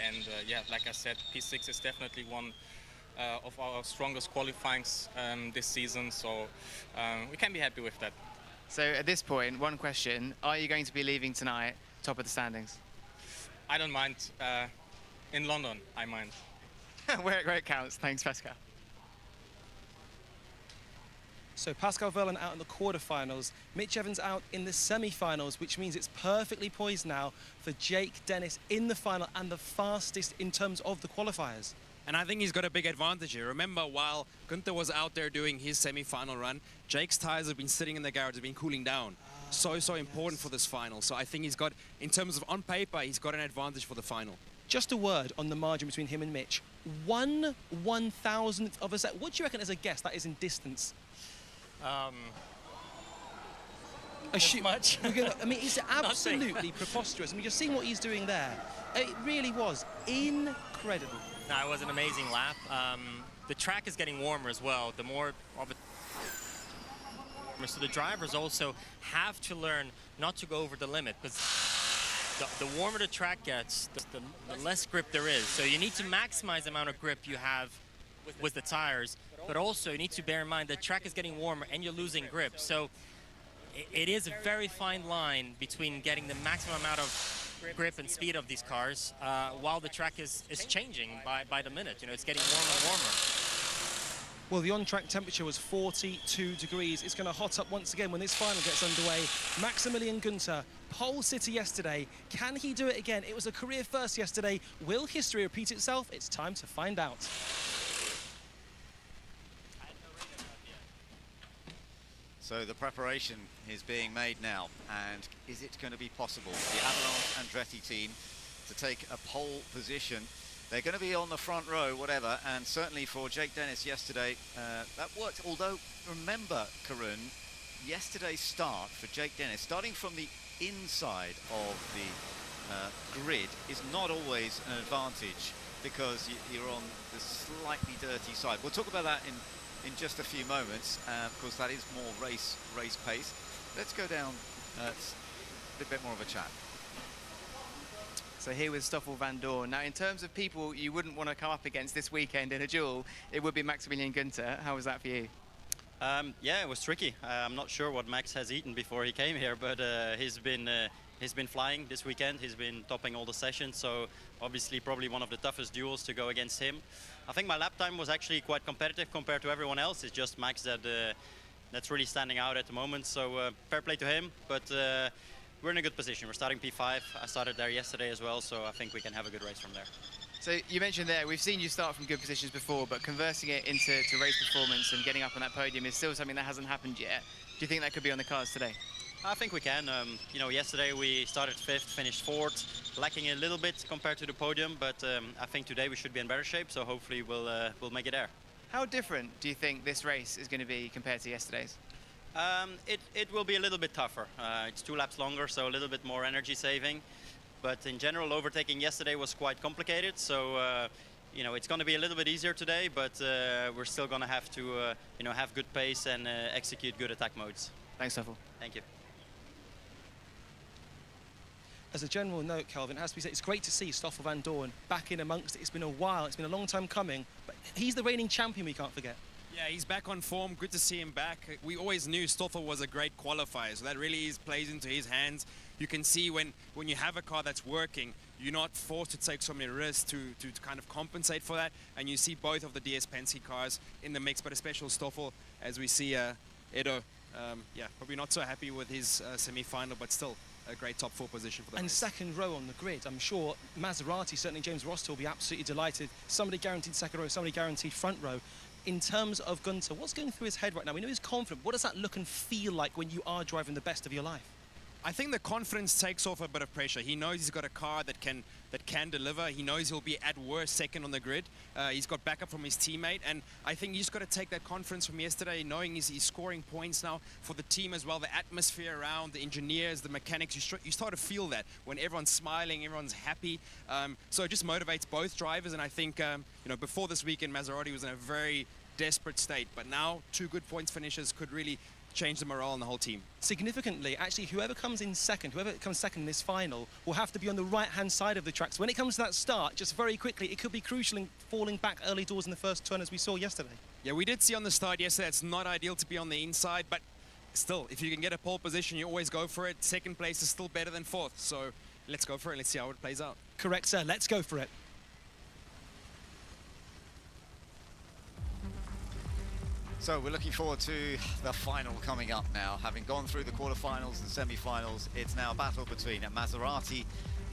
And yeah, like I said, P6 is definitely one of our strongest qualifyings this season. So we can be happy with that. So at this point, one question. Are you going to be leaving tonight top of the standings? I don't mind. In London, I mind. Where it counts. Thanks, Pascal. So Pascal Wehrlein out in the quarterfinals, Mitch Evans out in the semi-finals, which means it's perfectly poised now for Jake Dennis in the final and the fastest in terms of the qualifiers. And I think he's got a big advantage here. Remember, while Günther was out there doing his semi-final run, Jake's tires have been sitting in the garage, have been cooling down. So important for this final. So I think he's got, in terms of on paper, he's got an advantage for the final. Just a word on the margin between him and Mitch. 1/1000th of a second. What do you reckon as a guess that is in distance? Much. I mean, it's absolutely preposterous. I mean, you're seeing what he's doing there. It really was incredible. No, it was an amazing lap. The track is getting warmer as well. The more of it, so the drivers also have to learn not to go over the limit, because the warmer the track gets, the less grip there is. So you need to maximize the amount of grip you have with the tires, but also you need to bear in mind the track is getting warmer and you're losing grip. So it is a very fine line between getting the maximum amount of grip and speed of these cars while the track is changing by the minute. You know, it's getting warmer and warmer. Well, the on-track temperature was 42 degrees. It's going to hot up once again when this final gets underway. Maximilian Günther, pole sitter yesterday. Can he do it again? It was a career first yesterday. Will history repeat itself? It's time to find out. So the preparation is being made now, and is it going to be possible for the Avalanche Andretti team to take a pole position? They're going to be on the front row, whatever, and certainly for Jake Dennis yesterday, that worked. Although, remember, Karun, yesterday's start for Jake Dennis, starting from the inside of the grid is not always an advantage because you're on the slightly dirty side. We'll talk about that in just a few moments. Of course, that is more race pace. Let's go down a bit more of a chat. So here with Stoffel Vandoorne. Now, in terms of people you wouldn't want to come up against this weekend in a duel, it would be Maximilian Günther. How was that for you? Yeah, it was tricky. I'm not sure what Max has eaten before he came here, but he's been flying this weekend. He's been topping all the sessions, so obviously probably one of the toughest duels to go against him. I think my lap time was actually quite competitive compared to everyone else. It's just Max that's really standing out at the moment, so fair play to him, but we're in a good position. We're starting P5. I started there yesterday as well, so I think we can have a good race from there. So you mentioned there, we've seen you start from good positions before, but converting it into race performance and getting up on that podium is still something that hasn't happened yet. Do you think that could be on the cards today? I think we can. You know, yesterday we started 5th, finished 4th, lacking a little bit compared to the podium, but I think today we should be in better shape, so hopefully we'll make it there. How different do you think this race is going to be compared to yesterday's? It will be a little bit tougher. It's 2 laps longer, so a little bit more energy saving. But in general, overtaking yesterday was quite complicated, so you know, it's going to be a little bit easier today, but we're still going to have to you know, have good pace and execute good attack modes. Thanks, Stoffel. Thank you. As a general note, Kelvin, it has to be said, it's great to see Stoffel Vandoorne back in amongst it. It's been a while, it's been a long time coming, but he's the reigning champion, we can't forget. Yeah, he's back on form. Good to see him back. We always knew Stoffel was a great qualifier, so that really plays into his hands. You can see when you have a car that's working, you're not forced to take so many risks to kind of compensate for that. And you see both of the DS Penske cars in the mix, but especially Stoffel, as we see Edo, yeah, probably not so happy with his semi-final, but still a great top 4 position for the race. Second row on the grid. I'm sure Maserati, certainly James Ross, will be absolutely delighted. Somebody guaranteed second row, somebody guaranteed front row. In terms of Günther, what's going through his head right now? We know he's confident. What does that look and feel like when you are driving the best of your life? I think the confidence takes off a bit of pressure. He knows he's got a car that can deliver. He knows he'll be at worst second on the grid. He's got backup from his teammate, and I think he's got to take that confidence from yesterday, knowing he's scoring points now for the team as well. The atmosphere around, the engineers, the mechanics, you start to feel that when everyone's smiling, everyone's happy. So it just motivates both drivers, and I think you know, before this weekend, Maserati was in a very desperate state, but now 2 good points finishes could really change the morale in the whole team. Significantly, actually, whoever comes second in this final will have to be on the right-hand side of the track. So when it comes to that start, just very quickly, it could be crucial in falling back early doors in the first turn, as we saw yesterday. Yeah, we did see on the start yesterday, it's not ideal to be on the inside, but still, if you can get a pole position, you always go for it. Second place is still better than 4th, so let's go for it. Let's see how it plays out. Correct, sir. Let's go for it. So we're looking forward to the final coming up now. Having gone through the quarterfinals and semi-finals, it's now a battle between Maserati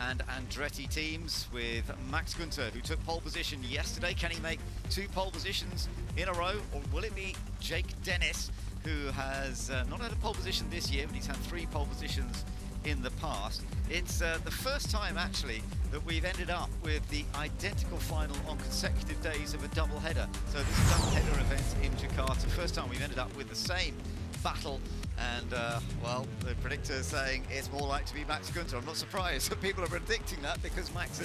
and Andretti teams, with Max Günther, who took pole position yesterday. Can he make 2 pole positions in a row, or will it be Jake Dennis, who has not had a pole position this year, but he's had 3 pole positions in the past? It's the first time actually that we've ended up with the identical final on consecutive days of a double header. So this is a double header event in Jakarta. First time we've ended up with the same battle, and well, the predictor is saying it's more like to be Max Günther. I'm not surprised that people are predicting that, because Max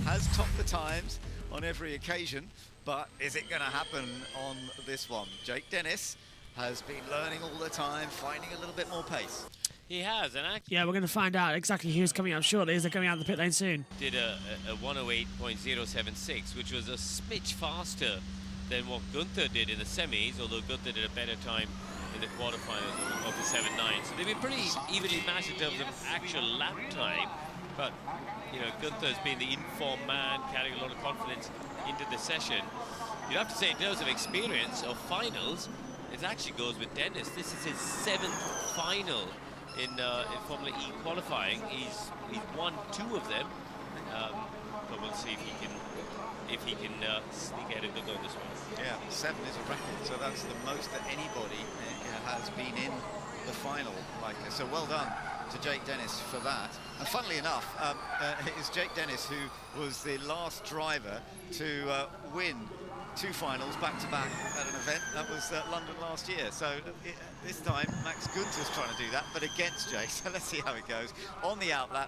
has topped the times on every occasion, but is it going to happen on this one? Jake Dennis has been learning all the time, finding a little bit more pace. He has, and actually... Yeah, we're going to find out exactly who's coming up shortly, as they're coming out of the pit lane soon. Did a 108.076, which was a smidge faster than what Günther did in the semis, although Günther did a better time in the quarterfinals of the 7.9. So they've been pretty evenly matched in terms of actual lap time, but, you know, Günther's been the informed man, carrying a lot of confidence into the session. You'd have to say, in terms of experience of finals, it actually goes with Dennis. This is his 7th final in Formula E qualifying. He's won 2 of them, but we'll see if he can sneak ahead of Günther this one. Yeah, 7 is a record, so that's the most that anybody has been in the final like this. So well done to Jake Dennis for that. And funnily enough, it's Jake Dennis who was the last driver to win 2 finals back-to-back at an event. That was London last year. So this time, Max Günther's trying to do that, but against Jake. So let's see how it goes. On the outlap,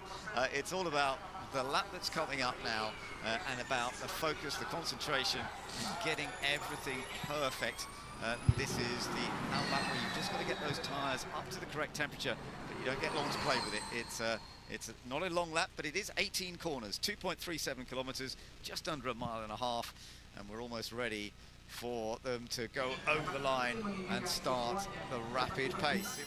it's all about the lap that's coming up now and about the focus, the concentration, getting everything perfect. This is the outlap where you've just got to get those tyres up to the correct temperature, but you don't get long to play with it. It's not a long lap, but it is 18 corners, 2.37 kilometers, just under 1.5 miles, and we're almost ready for them to go over the line and start the rapid pace.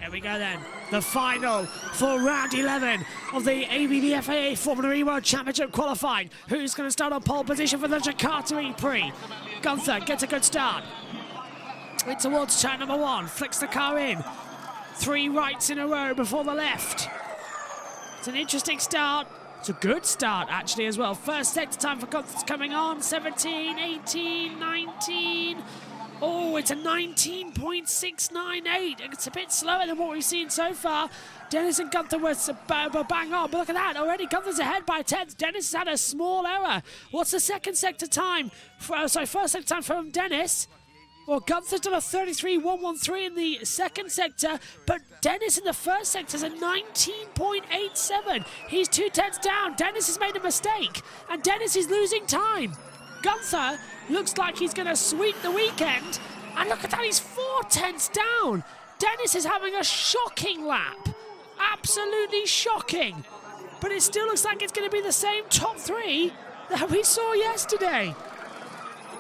Here we go then, the final for round 11 of the ABB FAA Formula E World Championship qualifying. Who's going to start on pole position for the Jakarta E-Prix? Günther gets a good start. In towards turn number 1, flicks the car in. 3 rights in a row before the left. It's an interesting start. It's a good start, actually, as well. First sector time for Günther's coming on. 17, 18, 19. Oh, it's a 19.698. It's a bit slower than what we've seen so far. Dennis and Günther were bang on, but look at that. Already Günther's ahead by 10. Dennis has had a small error. What's the second sector time? First sector time from Dennis. Well, Günther's done a 33.113 in the second sector, but Dennis in the first sector is a 19.87. He's 2 tenths down. Dennis has made a mistake, and Dennis is losing time. Günther looks like he's going to sweep the weekend, and look at that, he's 4 tenths down. Dennis is having a shocking lap. Absolutely shocking. But it still looks like it's going to be the same top 3 that we saw yesterday.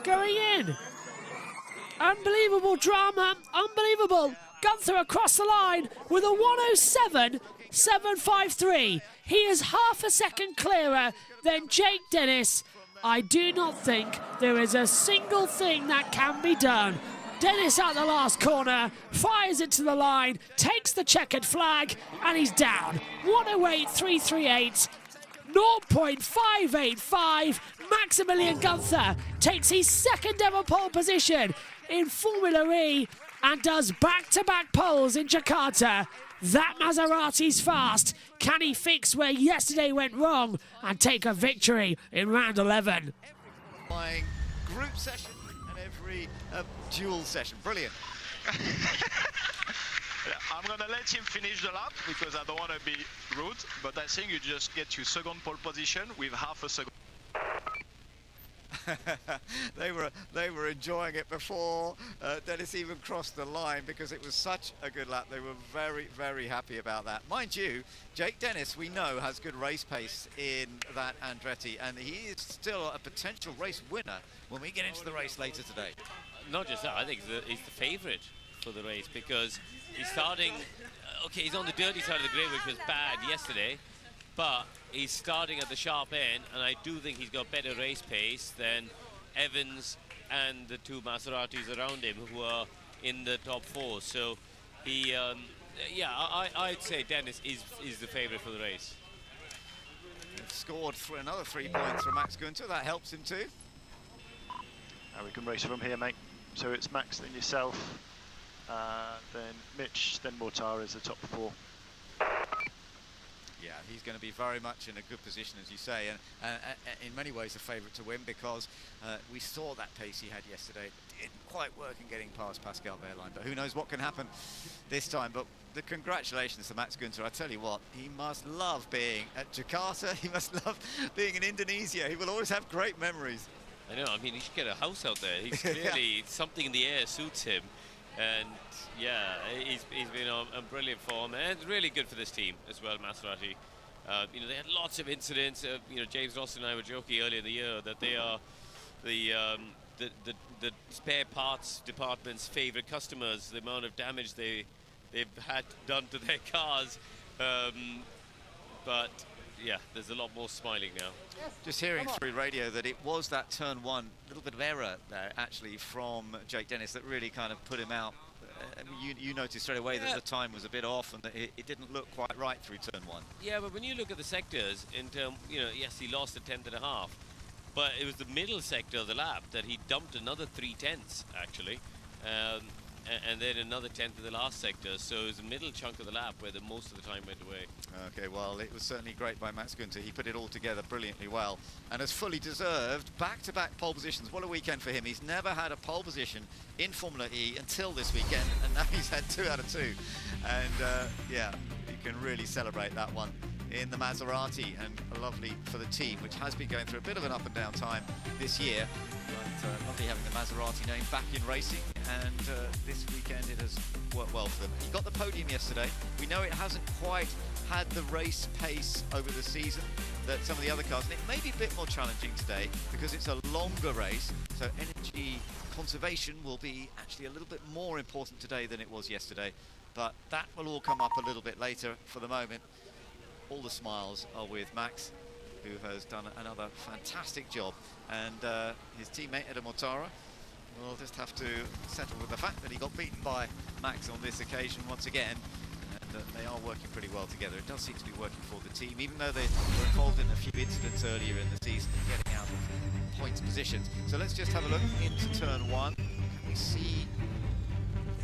Going in. Unbelievable drama, unbelievable. Günther across the line with a 107.753. He is half a second clearer than Jake Dennis. I do not think there is a single thing that can be done. Dennis out the last corner, fires it to the line, takes the checkered flag, and he's down. 108.338. 0.585. Maximilian Günther takes his second ever pole position in Formula E and does back-to-back poles in Jakarta. That Maserati's fast. Can he fix where yesterday went wrong and take a victory in round 11? Flying group session and every dual session. Brilliant. I'm going to let him finish the lap because I don't want to be rude, but I think you just get your second pole position with half a second. They were enjoying it before Dennis even crossed the line because it was such a good lap. They were very, very happy about that. Mind you, Jake Dennis, we know, has good race pace in that Andretti, and he is still a potential race winner when we get into the race later today. Not just that, I think he's the favourite for the race because he's starting, okay, he's on the dirty side of the grid, which was bad yesterday, but he's starting at the sharp end, and I do think he's got better race pace than Evans and the 2 Maseratis around him who are in the top 4. So he, yeah, I'd say Dennis is the favourite for the race. Scored another 3 points from Max Günther. That helps him too. Now we can race from here, mate. So it's Max, then yourself, then Mitch, then Mortar is the top 4. Yeah, he's going to be very much in a good position, as you say, and in many ways a favourite to win because we saw that pace he had yesterday. It didn't quite work in getting past Pascal Wehrlein, but who knows what can happen this time. But the congratulations to Max Günther. I tell you what, he must love being at Jakarta. He must love being in Indonesia. He will always have great memories. I know, I mean, he should get a house out there. He's clearly, something in the air suits him. And yeah, he's been on brilliant form, and it's really good for this team as well, Maserati. You know, they had lots of incidents. You know, James Ross and I were joking earlier in the year that they are the spare parts department's favourite customers. The amount of damage they've had done to their cars, but yeah, there's a lot more smiling now. Just hearing through radio that it was that turn 1, little bit of error there actually from Jake Dennis that really kind of put him out. You noticed straight away that the time was a bit off and that it didn't look quite right through turn 1. Yeah, but when you look at the sectors, in term, you know, yes, he lost a 10.5, but it was the middle sector of the lap that he dumped another 3 tenths actually. and then another tenth of the last sector. So it was the middle chunk of the lap where the most of the time went away. Okay, well, it was certainly great by Max Günther. He put it all together brilliantly well and has fully deserved back-to-back pole positions. What a weekend for him. He's never had a pole position in Formula E until this weekend, and now he's had 2 out of 2. And yeah, you can really celebrate that one in the Maserati, and lovely for the team, which has been going through a bit of an up and down time this year. But lovely having the Maserati name back in racing, and this weekend it has worked well for them. He got the podium yesterday. We know it hasn't quite had the race pace over the season that some of the other cars, and it may be a bit more challenging today because it's a longer race, so energy conservation will be actually a little bit more important today than it was yesterday, but that will all come up a little bit later. For the moment, all the smiles are with Max, who has done another fantastic job, and his teammate Eder Mortara will just have to settle with the fact that he got beaten by Max on this occasion once again, and they are working pretty well together. It does seem to be working for the team, even though they were involved in a few incidents earlier in the season, getting out of points positions. So let's just have a look into turn 1. Can we see?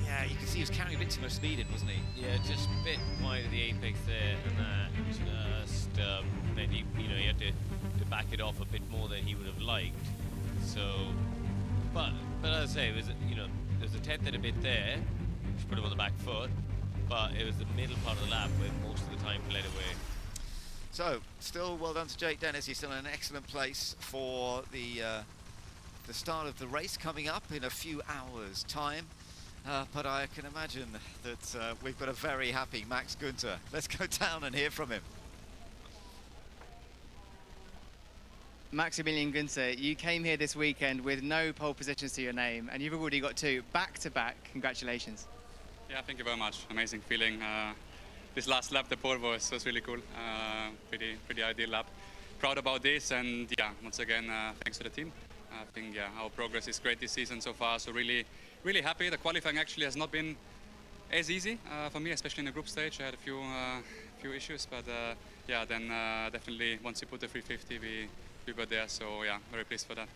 Yeah, you can see he was carrying a bit too much speed in, wasn't he? Yeah, just a bit wide of the apex there, and just then he had to back it off a bit more than he would have liked. So, but as I say, it was there's a tenth and a bit there, which put him on the back foot, but it was the middle part of the lap where most of the time bled away. So, still well done to Jake Dennis. He's still in an excellent place for the start of the race coming up in a few hours' time. But I can imagine that we've got a very happy Max Günther. Let's go down and hear from him. Maximilian Günther, you came here this weekend with no pole positions to your name, and you've already got 2 back-to-back. Congratulations. Yeah, thank you very much. Amazing feeling. This last lap, the pole was really cool. Pretty ideal lap. Proud about this, and yeah, once again, thanks to the team. I think our progress is great this season so far. So really happy. The qualifying actually has not been as easy for me, especially in the group stage. I had a few issues, but yeah, then definitely once you put the 350, we were there. So yeah, very pleased for that.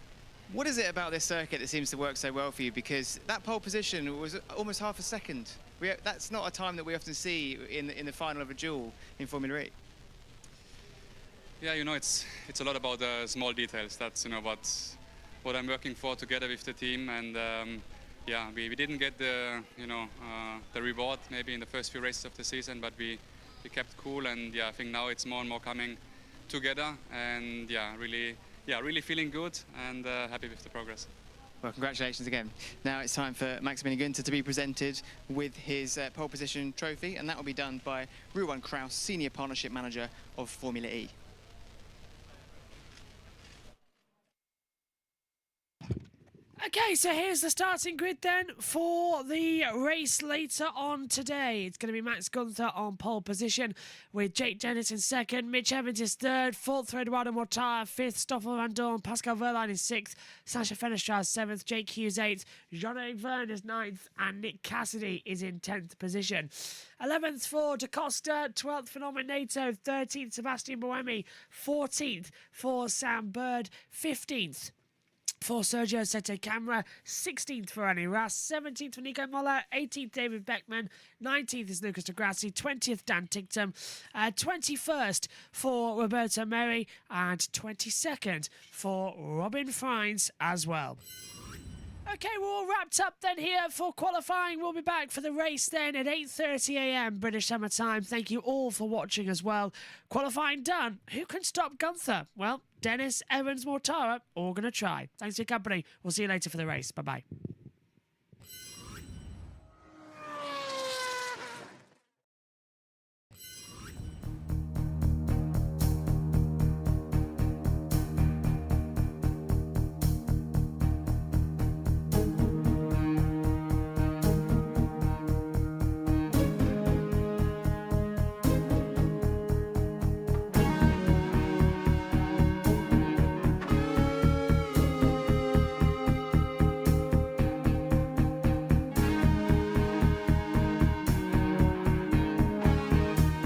What is it about this circuit that seems to work so well for you? Because that pole position was almost half a second. That's not a time that we often see in the final of a duel in Formula E. Yeah, it's a lot about the small details. That's what I'm working for together with the team, and yeah, we didn't get the the reward maybe in the first few races of the season, but we kept cool, and yeah, I think now it's more and more coming together, and yeah, really feeling good and happy with the progress. Well, congratulations again. Now it's time for Maximilian Günther to be presented with his pole position trophy, and that will be done by Ruwan Kraus, Senior Partnership Manager of Formula E. Okay, so here's the starting grid then for the race later on today. It's going to be Max Günther on pole position with Jake Dennis in second, Mitch Evans is third, fourth Eduardo Mortara, fifth Stoffel Van Dorn, Pascal Wehrlein is sixth, Sacha Fennestraat is seventh, Jake Hughes eighth, Jean-Eric Verne is ninth, and Nick Cassidy is in 10th position. 11th for Da Costa, 12th for Norman Nato, 13th Sebastian Buemi, 14th for Sam Bird, 15th for Sergio Sette Camera, 16th for Annie Ras, 17th for Nico Moller, 18th David Beckman, 19th is Lucas de Grassi, 20th Dan Ticktum, 21st for Roberto Meri, and 22nd for Robin Freins as well. Okay, we're all wrapped up then here for qualifying. We'll be back for the race then at 8:30 a.m. British Summer Time. Thank you all for watching as well. Qualifying done. Who can stop Günther? Well, Dennis, Evans, Mortara, all going to try. Thanks for your company. We'll see you later for the race. Bye-bye.